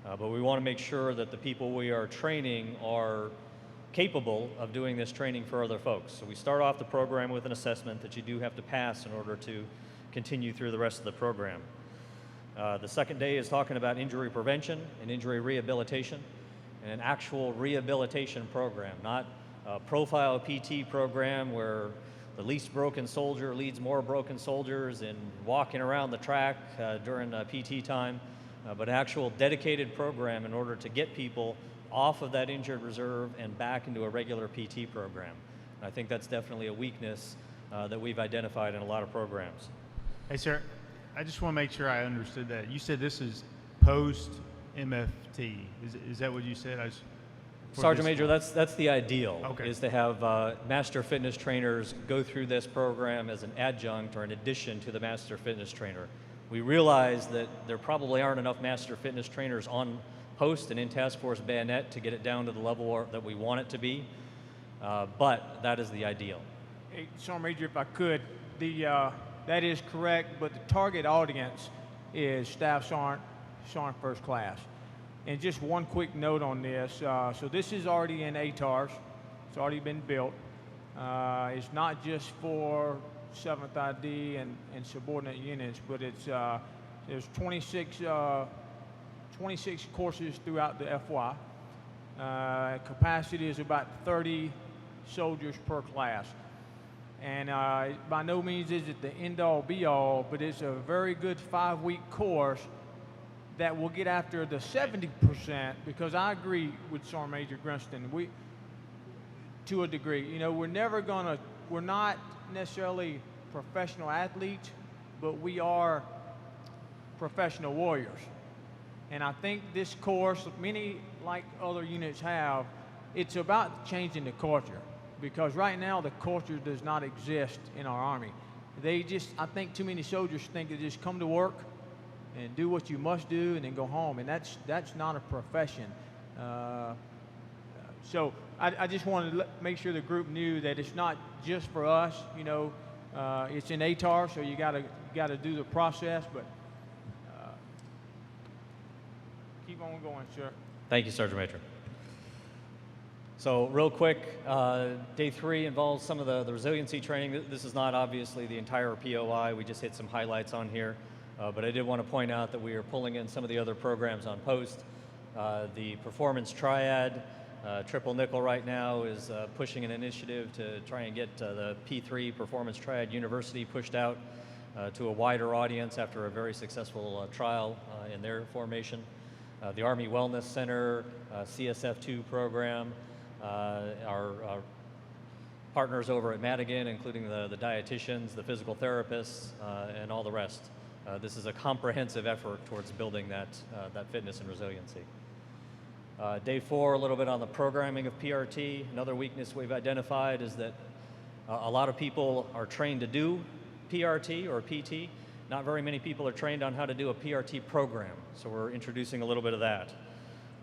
But we want to make sure that the people we are training are capable of doing this training for other folks. So we start off the program with an assessment that you do have to pass in order to continue through the rest of the program. The second day is talking about injury prevention and injury rehabilitation, and an actual rehabilitation program, not a profile PT program where the least broken soldier leads more broken soldiers in walking around the track during PT time, but an actual dedicated program in order to get people off of that injured reserve and back into a regular PT program. And I think that's definitely a weakness that we've identified in a lot of programs. Hey, sir, I just want to make sure I understood that. You said this is post-MFT. Is that what you said? Sergeant Major, that's the ideal, okay, is to have master fitness trainers go through this program as an adjunct or an addition to the master fitness trainer. We realize that there probably aren't enough master fitness trainers on post and in Task Force Bayonet to get it down to the level that we want it to be, but that is the ideal. Hey, Sergeant Major, if I could, that is correct, but the target audience is Staff Sergeant, Sergeant First Class. And just one quick note on this. So this is already in ATARs. It's already been built. It's not just for 7th ID and subordinate units, but there's 26 courses throughout the FY. Capacity is about 30 soldiers per class. And by no means is it the end-all be-all, but it's a very good 5-week course that will get after the 70%, because I agree with Sergeant Major Grinston. To a degree, you know, we're not necessarily professional athletes, but we are professional warriors. And I think this course, many like other units have, it's about changing the culture, because right now the culture does not exist in our Army. I think too many soldiers think they just come to work and do what you must do and then go home, and that's not a profession. So I just wanted to make sure the group knew that it's not just for us. You know, it's in ATAR, so you gotta do the process, but keep on going, sir. Thank you, Sergeant Major. So real quick, day 3 involves some of the resiliency training. This is not obviously the entire POI. We just hit some highlights on here. But I did want to point out that we are pulling in some of the other programs on post. The performance triad, Triple Nickel right now is pushing an initiative to try and get the P3 Performance Triad University pushed out to a wider audience after a very successful trial in their formation. The Army Wellness Center, CSF2 program, our partners over at Madigan, including the dietitians, the physical therapists, and all the rest. This is a comprehensive effort towards building that fitness and resiliency. Day 4, a little bit on the programming of PRT. Another weakness we've identified is that a lot of people are trained to do PRT or PT. Not very many people are trained on how to do a PRT program, so we're introducing a little bit of that.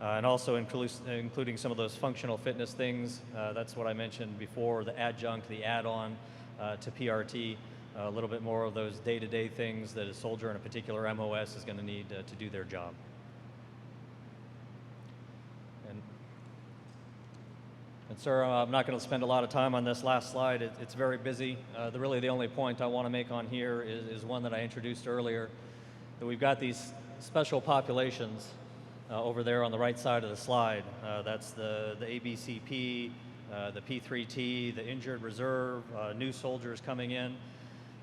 And also including some of those functional fitness things. That's what I mentioned before, the adjunct, the add-on to PRT. A little bit more of those day-to-day things that a soldier in a particular MOS is going to need to do their job. And sir, I'm not going to spend a lot of time on this last slide. It's very busy. Really the only point I want to make on here is one that I introduced earlier, that we've got these special populations over there on the right side of the slide. That's the ABCP, the P3T, the injured reserve, new soldiers coming in.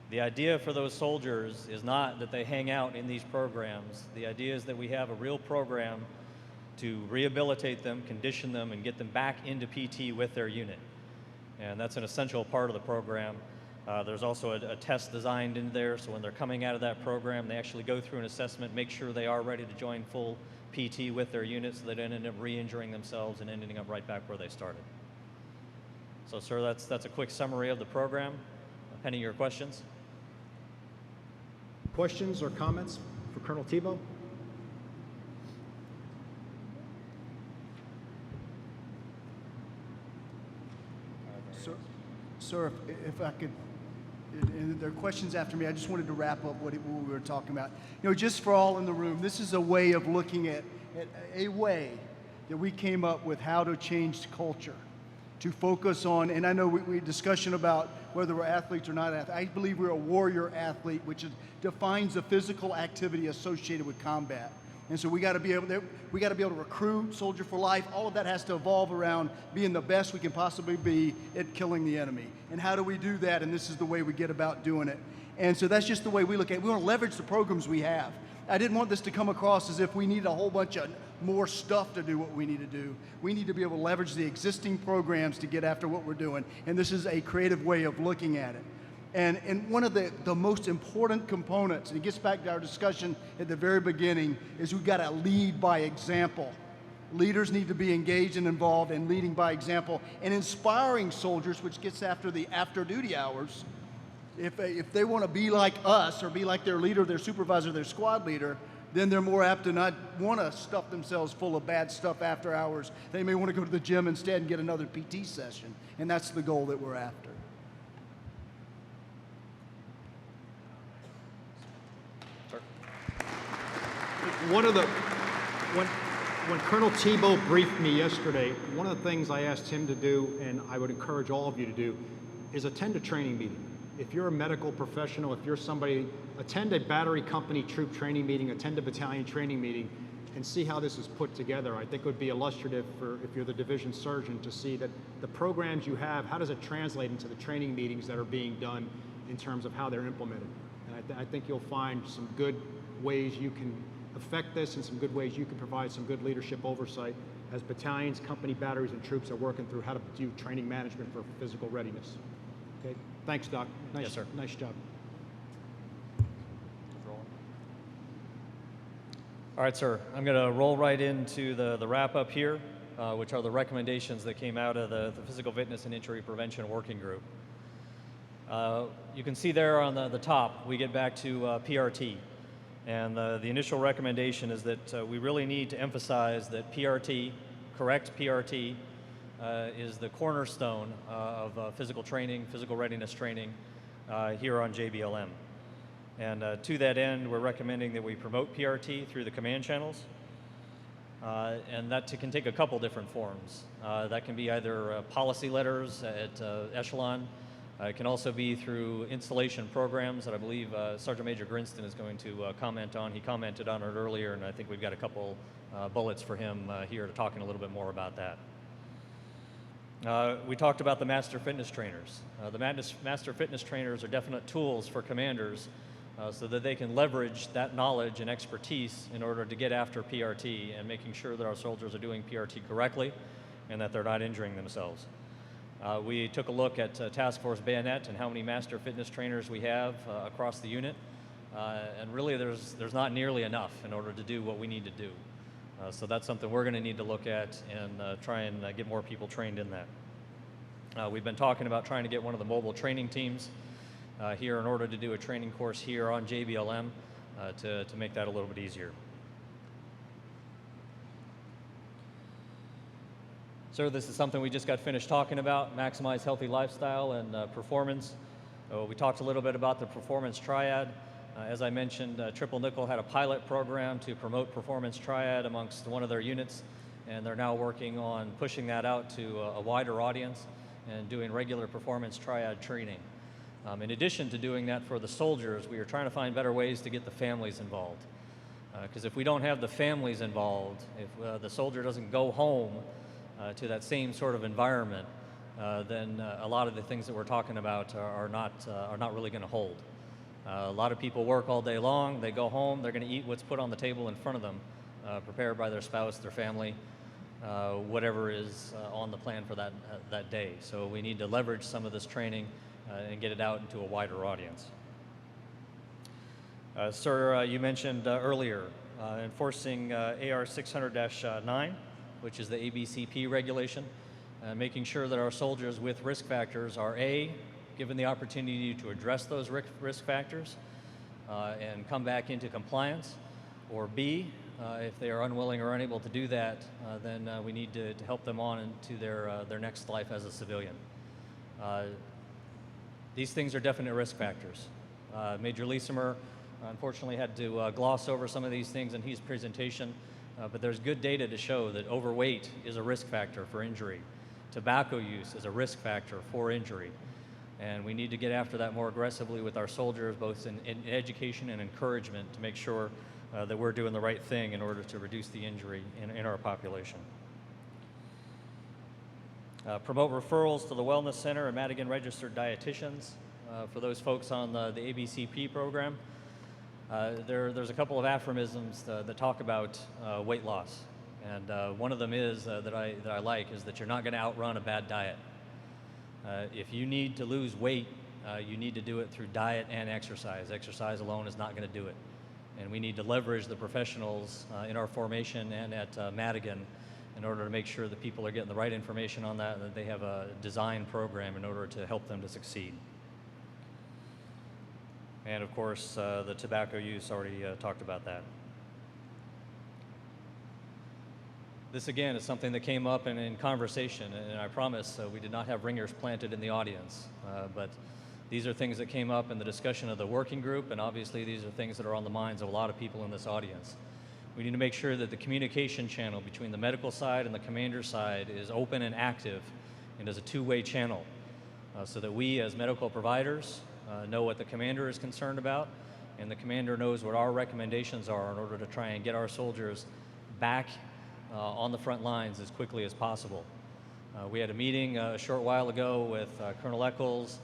The idea for those soldiers is not that they hang out in these programs. The idea is that we have a real program to rehabilitate them, condition them, and get them back into PT with their unit. And that's an essential part of the program. There's also a test designed in there, so when they're coming out of that program, they actually go through an assessment, make sure they are ready to join full PT with their unit so they don't end up re-injuring themselves and ending up right back where they started. So sir, that's a quick summary of the program. Pending your questions. Questions or comments for Colonel Tebow? Sir, if I could, and there are questions after me, I just wanted to wrap up what we were talking about. You know, just for all in the room, this is a way of looking at a way that we came up with how to change culture, to focus on, and I know we discussion about whether we're athletes or not athletes. I believe we're a warrior athlete, which defines the physical activity associated with combat. And so we got to be able to recruit, soldier for life. All of that has to evolve around being the best we can possibly be at killing the enemy. And how do we do that? And this is the way we get about doing it. And so that's just the way we look at it. We want to leverage the programs we have. I didn't want this to come across as if we need a whole bunch of more stuff to do what we need to do. We need to be able to leverage the existing programs to get after what we're doing. And this is a creative way of looking at it. And one of the most important components, and it gets back to our discussion at the very beginning, is we've got to lead by example. Leaders need to be engaged and involved in leading by example and inspiring soldiers, which gets after the after-duty hours. If they want to be like us or be like their leader, their supervisor, their squad leader, then they're more apt to not want to stuff themselves full of bad stuff after hours. They may want to go to the gym instead and get another PT session, and that's the goal that we're after. when Colonel Tebow briefed me yesterday, one of the things I asked him to do, and I would encourage all of you to do, is attend a training meeting. If you're a medical professional, if you're somebody, attend a battery company troop training meeting, attend a battalion training meeting, and see how this is put together. I think it would be illustrative for, if you're the division surgeon, to see that the programs you have, how does it translate into the training meetings that are being done in terms of how they're implemented. And I think you'll find some good ways you can affect this and some good ways you can provide some good leadership oversight as battalions, company, batteries, and troops are working through how to do training management for physical readiness. Okay, thanks, Doc. Nice, Yes, sir. Nice job. All right, sir. I'm going to roll right into the wrap-up here, which are the recommendations that came out of the Physical Fitness and Injury Prevention Working Group. You can see there on the top, we get back to PRT. And the initial recommendation is that we really need to emphasize that PRT, correct PRT, is the cornerstone of physical training, physical readiness training here on JBLM. And to that end, we're recommending that we promote PRT through the command channels. And that can take a couple different forms. That can be either policy letters at echelon. It can also be through installation programs that I believe Sergeant Major Grinston is going to comment on. He commented on it earlier, and I think we've got a couple bullets for him here to talk in a little bit more about that. We talked about the Master Fitness Trainers. The Master Fitness Trainers are definite tools for commanders so that they can leverage that knowledge and expertise in order to get after PRT and making sure that our soldiers are doing PRT correctly and that they're not injuring themselves. We took a look at Task Force Bayonet and how many Master Fitness Trainers we have across the unit, and really there's not nearly enough in order to do what we need to do. So that's something we're going to need to look at and try and get more people trained in that. We've been talking about trying to get one of the mobile training teams here in order to do a training course here on JBLM to make that a little bit easier. So this is something we just got finished talking about, maximize healthy lifestyle and performance. We talked a little bit about the performance triad. As I mentioned, Triple Nickel had a pilot program to promote performance triad amongst one of their units, and they're now working on pushing that out to a wider audience and doing regular performance triad training. In addition to doing that for the soldiers, we are trying to find better ways to get the families involved. Because if we don't have the families involved, if the soldier doesn't go home to that same sort of environment, then a lot of the things that we're talking about are not really going to hold. A lot of people work all day long, they go home, they're going to eat what's put on the table in front of them, prepared by their spouse, their family, whatever is on the plan for that day. So we need to leverage some of this training and get it out into a wider audience. Sir, you mentioned earlier enforcing AR 600-9, which is the ABCP regulation, making sure that our soldiers with risk factors are given the opportunity to address those risk factors and come back into compliance, or B, if they are unwilling or unable to do that, then we need to help them on into their next life as a civilian. These things are definite risk factors. Major Leesemer unfortunately had to gloss over some of these things in his presentation, but there's good data to show that overweight is a risk factor for injury. Tobacco use is a risk factor for injury. And we need to get after that more aggressively with our soldiers, both in education and encouragement, to make sure that we're doing the right thing in order to reduce the injury in our population. Promote referrals to the Wellness Center and Madigan registered dietitians for those folks on the ABCP program. There's a couple of aphorisms that talk about weight loss. And one of them is that I like is that you're not going to outrun a bad diet. If you need to lose weight, you need to do it through diet and exercise. Exercise alone is not going to do it. And we need to leverage the professionals in our formation and at Madigan in order to make sure that people are getting the right information on that and that they have a design program in order to help them to succeed. And of course, the tobacco use, already talked about that. This again is something that came up in conversation, and I promise we did not have ringers planted in the audience, but these are things that came up in the discussion of the working group, and obviously these are things that are on the minds of a lot of people in this audience. We need to make sure that the communication channel between the medical side and the commander side is open and active and is a two-way channel, so that we as medical providers know what the commander is concerned about, and the commander knows what our recommendations are in order to try and get our soldiers back on the front lines as quickly as possible. We had a meeting a short while ago with Colonel Eccles,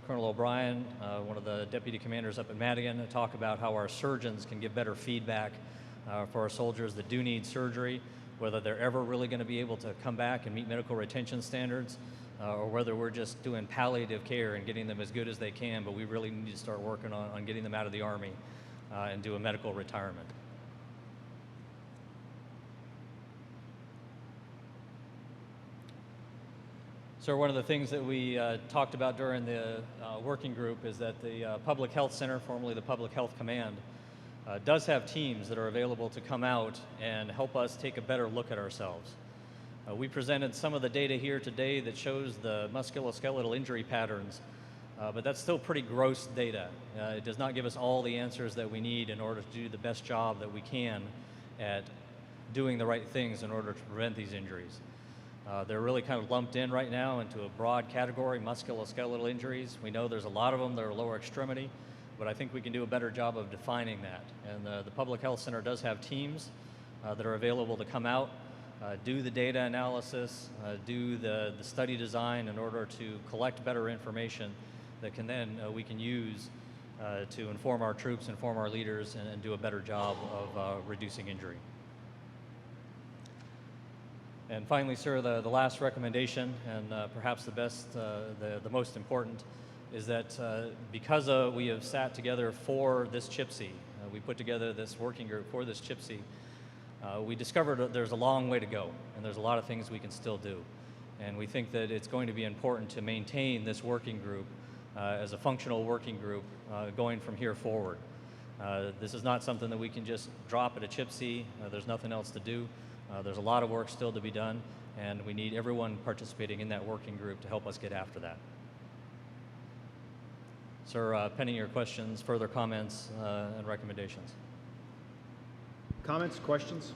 Colonel O'Brien, one of the deputy commanders up in Madigan, to talk about how our surgeons can give better feedback for our soldiers that do need surgery, whether they're ever really going to be able to come back and meet medical retention standards, or whether we're just doing palliative care and getting them as good as they can, but we really need to start working on getting them out of the Army and do a medical retirement. So one of the things that we talked about during the working group is that the Public Health Center, formerly the Public Health Command, does have teams that are available to come out and help us take a better look at ourselves. We presented some of the data here today that shows the musculoskeletal injury patterns, but that's still pretty gross data. It does not give us all the answers that we need in order to do the best job that we can at doing the right things in order to prevent these injuries. They're really kind of lumped in right now into a broad category, musculoskeletal injuries. We know there's a lot of them that are lower extremity, but I think we can do a better job of defining that. And the Public Health Center does have teams that are available to come out, do the data analysis, do the study design in order to collect better information that can then we can use to inform our troops, inform our leaders, and do a better job of reducing injury. And finally, sir, the last recommendation, and perhaps the best, the most important, is that because we have sat together for this CHPC, we put together this working group for this CHPC, we discovered that there's a long way to go, and there's a lot of things we can still do. And we think that it's going to be important to maintain this working group as a functional working group going from here forward. This is not something that we can just drop at a CHPC. There's nothing else to do. There's a lot of work still to be done, and we need everyone participating in that working group to help us get after that. Sir, pending your questions, further comments, and recommendations. Comments, questions?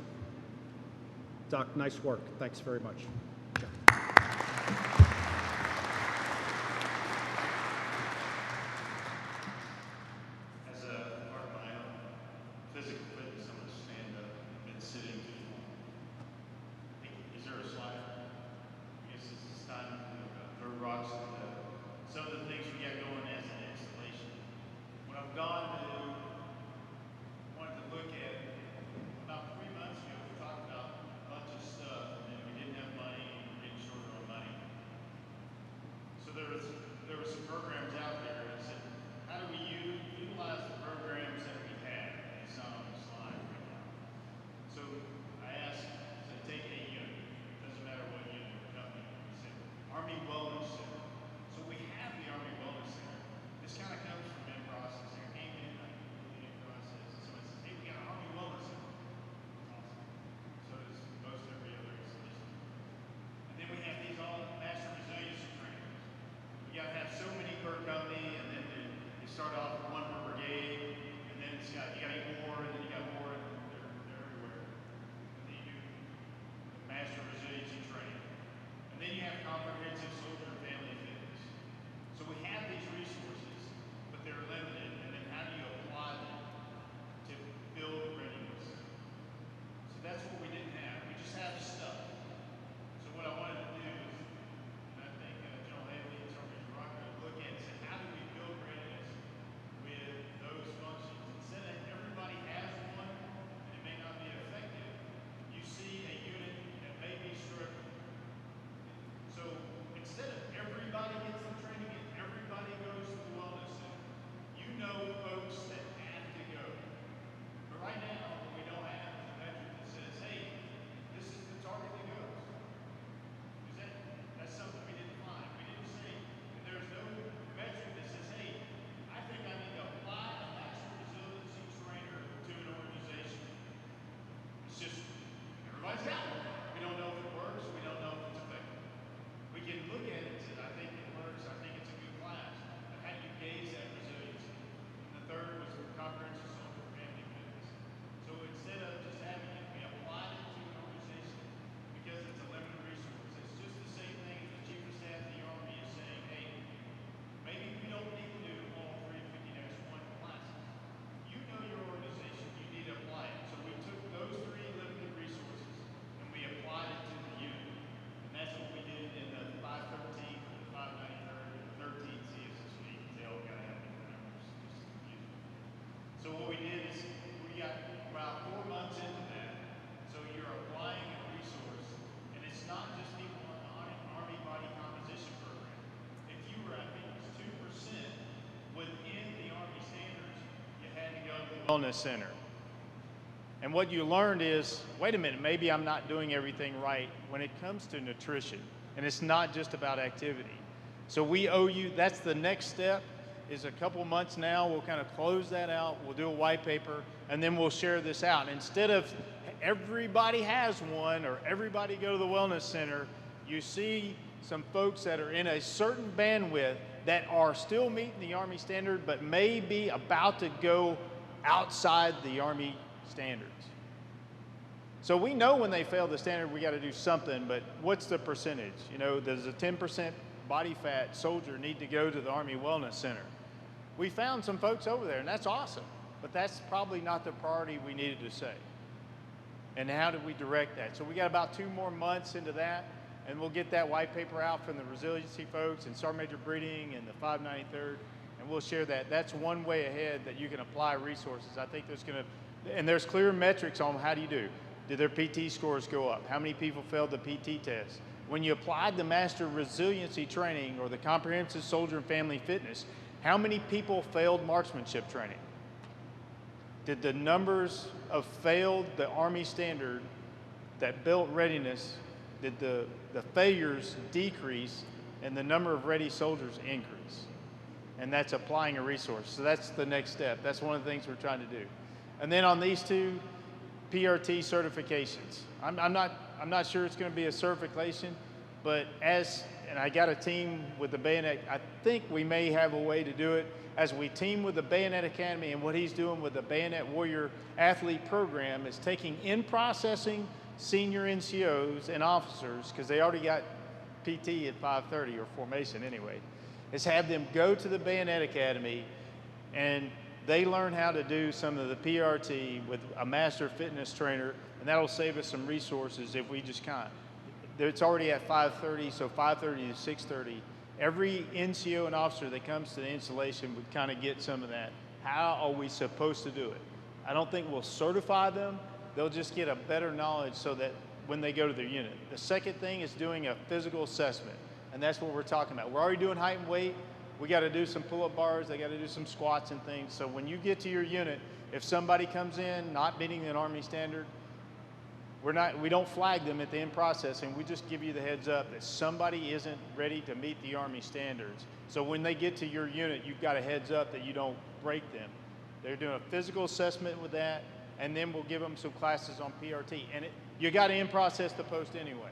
Doc, nice work. Thanks very much. As a part of my own physical fitness, I'm going to stand up. I've been sitting too long. Is there a slide? I guess it's time to throw rocks at some of the things we got going as an installation. When I've gone to, wanted to look at, about 3 months ago, we talked about a bunch of stuff, and we didn't have money, what we did is we got about 4 months into that. So you're applying a resource, and it's not just people on the Army Body Composition Program. If you were, I think it was 2% within the Army standards, you had to go to the Wellness Center. And what you learned is, wait a minute, maybe I'm not doing everything right when it comes to nutrition. And it's not just about activity. So we owe you, that's the next step, is a couple months now, we'll kind of close that out, we'll do a white paper, and then we'll share this out. And instead of everybody has one or everybody go to the Wellness Center, you see some folks that are in a certain bandwidth that are still meeting the Army standard, but may be about to go outside the Army standards. So we know when they fail the standard, we got to do something, but what's the percentage? You know, does a 10% body fat soldier need to go to the Army Wellness Center? We found some folks over there, and that's awesome, but that's probably not the priority we needed to say. And how did we direct that? So we got about 2 more months into that, and we'll get that white paper out from the resiliency folks and Sergeant Major Breeding and the 593rd, and we'll share that. That's one way ahead that you can apply resources. I think there's going to, and there's clear metrics on how do you do. Did their PT scores go up? How many people failed the PT test? When you applied the Master Resiliency Training or the Comprehensive Soldier and Family Fitness, how many people failed marksmanship training? Did the numbers of failed the Army standard that built readiness, did the failures decrease and the number of ready soldiers increase? And that's applying a resource. So that's the next step. That's one of the things we're trying to do. And then on these 2 PRT certifications, I'm not sure it's going to be a certification, but and I got a team with the Bayonet, I think we may have a way to do it as we team with the Bayonet Academy, and what he's doing with the Bayonet Warrior Athlete Program is taking in-processing senior NCOs and officers, because they already got PT at 5:30 or formation anyway, is have them go to the Bayonet Academy and they learn how to do some of the PRT with a master fitness trainer, and that'll save us some resources if we just kind of, it's already at 5:30, so 5:30 to 6:30. Every NCO and officer that comes to the installation would kind of get some of that. How are we supposed to do it? I don't think we'll certify them. They'll just get a better knowledge so that when they go to their unit. The second thing is doing a physical assessment, and that's what we're talking about. We're already doing height and weight. We got to do some pull-up bars. They got to do some squats and things. So when you get to your unit, if somebody comes in not meeting an Army standard, we don't flag them at the end processing. We just give you the heads up that somebody isn't ready to meet the Army standards. So when they get to your unit, you've got a heads up that you don't break them. They're doing a physical assessment with that, and then we'll give them some classes on PRT. And you got to in process the post anyway.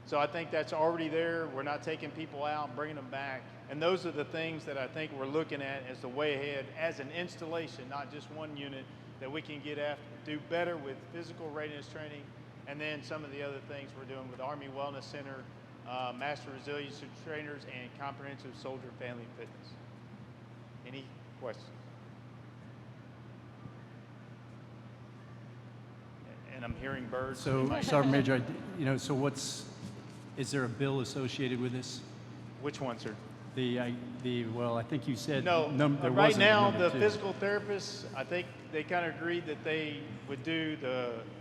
So I think that's already there. We're not taking people out and bringing them back. And those are the things that I think we're looking at as the way ahead, as an installation, not just one unit, that we can get after, do better with physical readiness training, and then some of the other things we're doing with Army Wellness Center, Master Resiliency Trainers, and Comprehensive Soldier and Family Fitness. Any questions? And I'm hearing birds. So, Sergeant Major, so is there a bill associated with this? Which one, sir? Well, I think you said no. There right wasn't now, number the 2. physical therapists, I think they kind of agreed that they would do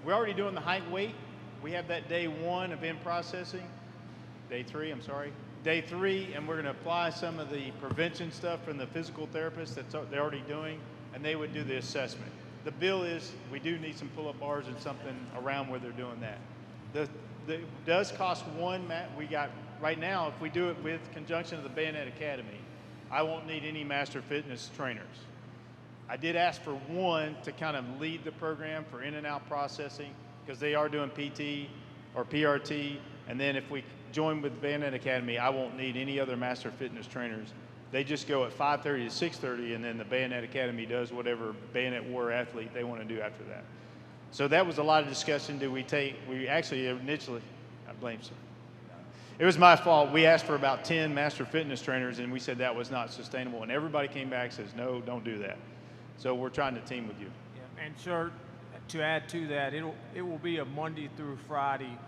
we're already doing the height and weight. We have that day 1 of in processing. Day 3, I'm sorry. Day 3, and we're going to apply some of the prevention stuff from the physical therapists that they're already doing, and they would do the assessment. The bill is we do need some pull-up bars and something around where they're doing that. It does cost one, Matt. We got right now, if we do it with conjunction of the Bayonet Academy, I won't need any master fitness trainers. I did ask for one to kind of lead the program for in and out processing, because they are doing PT or PRT, and then if we join with Bayonet Academy, I won't need any other master fitness trainers. They just go at 5:30 to 6:30, and then the Bayonet Academy does whatever Bayonet War athlete they want to do after that. So that was a lot of discussion. We actually initially, I blame some. It was my fault. We asked for about 10 master fitness trainers, and we said that was not sustainable. And everybody came back and says, no, don't do that. So we're trying to team with you. Yeah. And sir, to add to that, it will be a Monday through Friday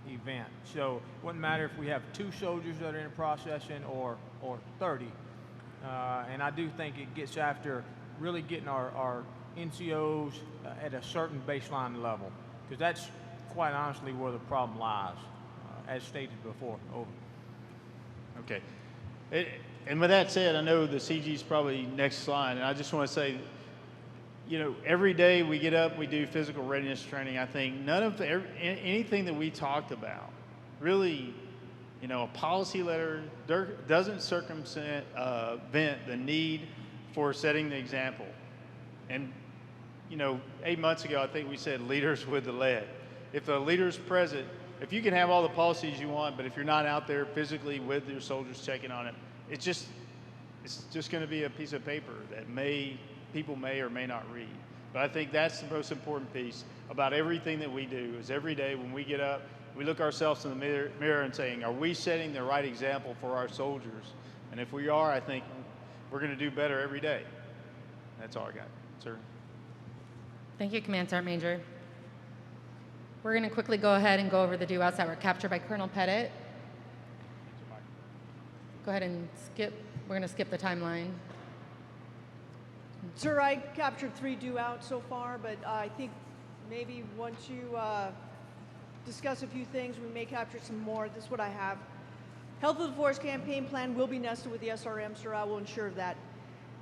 event. So it wouldn't matter if we have 2 soldiers that are in processing or 30. And I do think it gets after really getting our NCOs at a certain baseline level, because that's quite honestly where the problem lies, as stated before. Over. Okay. And with that said, I know the CG is probably next slide, and I just want to say, you know, every day we get up, we do physical readiness training. I think none of anything that we talked about really, you know, a policy letter doesn't circumvent the need for setting the example. And, you know, 8 months ago, I think we said leaders with the lead. If the leader's present, if you can have all the policies you want, but if you're not out there physically with your soldiers checking on it, it's just going to be a piece of paper that people may or may not read. But I think that's the most important piece about everything that we do is every day when we get up, we look ourselves in the mirror and saying, are we setting the right example for our soldiers? And if we are, I think we're going to do better every day. That's all I got, sir. Thank you, Command Sergeant Major. We're going to quickly go ahead and go over the do-outs that were captured by Colonel Pettit. Go ahead and skip. We're going to skip the timeline. Sir, I captured 3 do-outs so far, but I think maybe once you discuss a few things, we may capture some more. This is what I have. Health of the Force campaign plan will be nested with the SRM, sir. I will ensure that.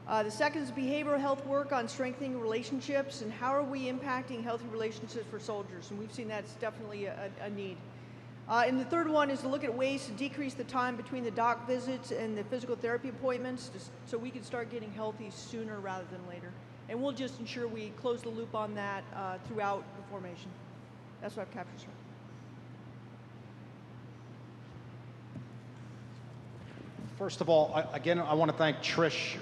The second is behavioral health work on strengthening relationships and how are we impacting healthy relationships for soldiers, and we've seen that's definitely a need. And the third one is to look at ways to decrease the time between the doc visits and the physical therapy appointments so we can start getting healthy sooner rather than later. And we'll just ensure we close the loop on that throughout the formation. That's what I've captured, sir. First of all, again, I want to thank Trish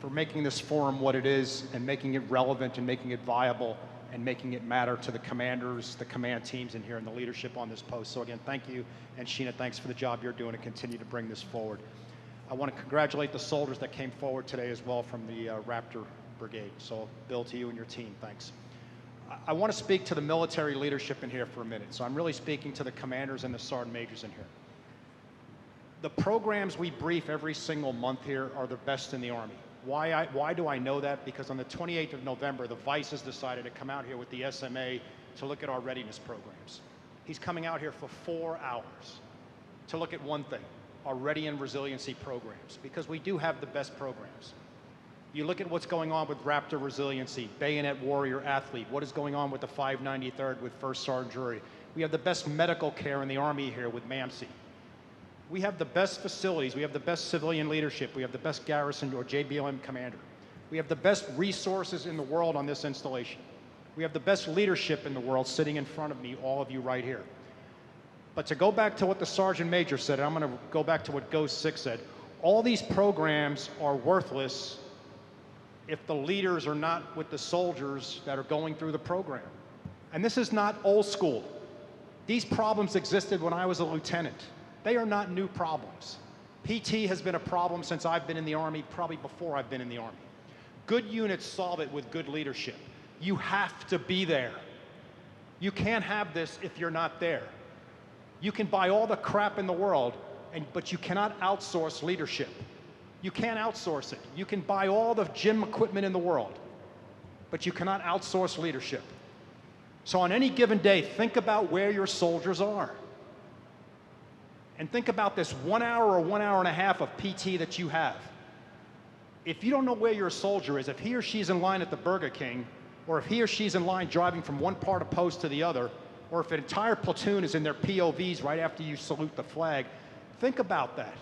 for making this forum what it is and making it relevant and making it viable and making it matter to the commanders, the command teams in here, and the leadership on this post. So again, thank you. And Sheena, thanks for the job you're doing to continue to bring this forward. I want to congratulate the soldiers that came forward today as well from the Raptor Brigade. So Bill, to you and your team, thanks. I want to speak to the military leadership in here for a minute. So I'm really speaking to the commanders and the sergeant majors in here. The programs we brief every single month here are the best in the Army. Why do I know that? Because on the 28th of November, the Vice has decided to come out here with the SMA to look at our readiness programs. He's coming out here for 4 hours to look at one thing, our ready and resiliency programs, because we do have the best programs. You look at what's going on with Raptor resiliency, bayonet warrior athlete, what is going on with the 593rd with 1st Sergeant Jury. We have the best medical care in the Army here with MEMC. We have the best facilities, we have the best civilian leadership, we have the best garrison or JBLM commander. We have the best resources in the world on this installation. We have the best leadership in the world sitting in front of me, all of you right here. But to go back to what the Sergeant Major said, and I'm going to go back to what Ghost 6 said, all these programs are worthless if the leaders are not with the soldiers that are going through the program. And this is not old school. These problems existed when I was a lieutenant. They are not new problems. PT has been a problem since I've been in the Army, probably before I've been in the Army. Good units solve it with good leadership. You have to be there. You can't have this if you're not there. You can buy all the crap in the world, but you cannot outsource leadership. You can't outsource it. You can buy all the gym equipment in the world, but you cannot outsource leadership. So on any given day, think about where your soldiers are. And think about this 1 hour or 1 hour and a half of PT that you have. If you don't know where your soldier is, if he or she's in line at the Burger King, or if he or she's in line driving from one part of post to the other, or if an entire platoon is in their POVs right after you salute the flag, think about that.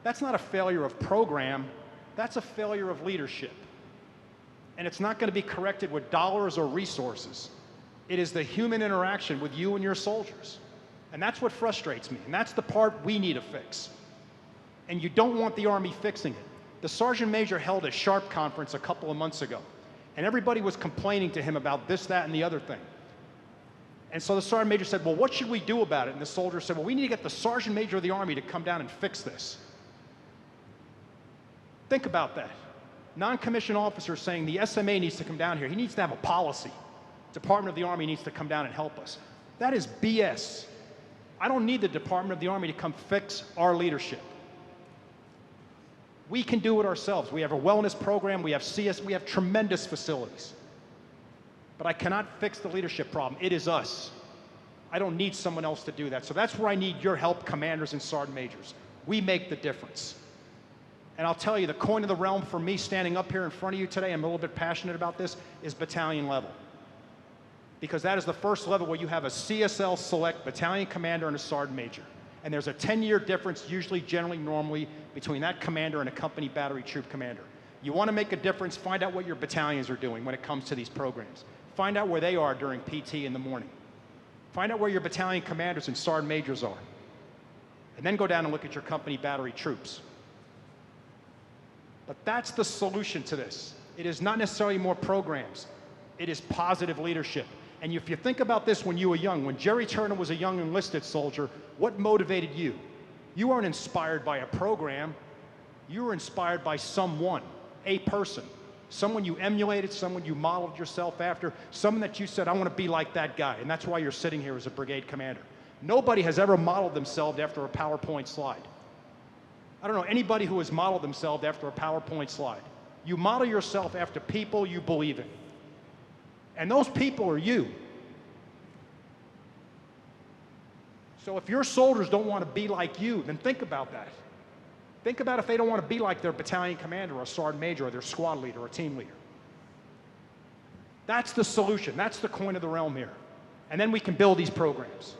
That's not a failure of program, that's a failure of leadership. And it's not going to be corrected with dollars or resources. It is the human interaction with you and your soldiers. And that's what frustrates me, and that's the part we need to fix. And you don't want the Army fixing it. The Sergeant Major held a SHARP conference a couple of months ago, and everybody was complaining to him about this, that, and the other thing. And so the Sergeant Major said, well, what should we do about it? And the soldiers said, well, we need to get the Sergeant Major of the Army to come down and fix this. Think about that. Non-commissioned officers saying the SMA needs to come down here. He needs to have a policy. Department of the Army needs to come down and help us. That is BS. I don't need the Department of the Army to come fix our leadership. We can do it ourselves. We have a wellness program, we have CS, we have tremendous facilities. But I cannot fix the leadership problem. It is us. I don't need someone else to do that. So that's where I need your help, commanders and sergeant majors. We make the difference. And I'll tell you, the coin of the realm for me standing up here in front of you today, I'm a little bit passionate about this, is battalion level. Because that is the first level where you have a CSL select battalion commander and a sergeant major. And there's a 10-year difference, usually, generally, normally, between that commander and a company battery troop commander. You want to make a difference, find out what your battalions are doing when it comes to these programs. Find out where they are during PT in the morning. Find out where your battalion commanders and sergeant majors are. And then go down and look at your company battery troops. But that's the solution to this. It is not necessarily more programs. It is positive leadership. And if you think about this when you were young, when Jerry Turner was a young enlisted soldier, what motivated you? You weren't inspired by a program. You were inspired by someone, a person. Someone you emulated, someone you modeled yourself after, someone that you said, I want to be like that guy. And that's why you're sitting here as a brigade commander. Nobody has ever modeled themselves after a PowerPoint slide. I don't know anybody who has modeled themselves after a PowerPoint slide. You model yourself after people you believe in. And those people are you. So if your soldiers don't want to be like you, then think about that. Think about if they don't want to be like their battalion commander or sergeant major or their squad leader or team leader. That's the solution. That's the coin of the realm here. And then we can build these programs.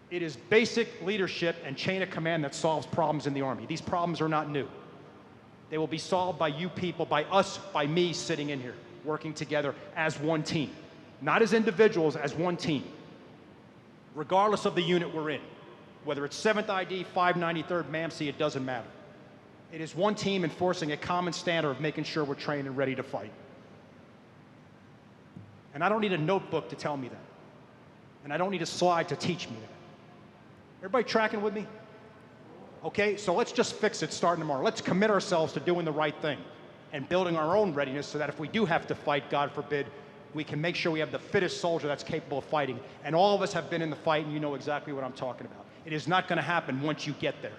It is basic leadership and chain of command that solves problems in the Army. These problems are not new. They will be solved by you people, by us, by me sitting in here, working together as one team. Not as individuals, as one team. Regardless of the unit we're in. Whether it's 7th ID, 593rd MEMC, it doesn't matter. It is one team enforcing a common standard of making sure we're trained and ready to fight. And I don't need a notebook to tell me that. And I don't need a slide to teach me that. Everybody tracking with me? Okay, so let's just fix it starting tomorrow. Let's commit ourselves to doing the right thing and building our own readiness so that if we do have to fight, God forbid, we can make sure we have the fittest soldier that's capable of fighting. And all of us have been in the fight, and you know exactly what I'm talking about. It is not going to happen once you get there.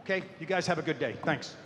Okay? You guys have a good day. Thanks.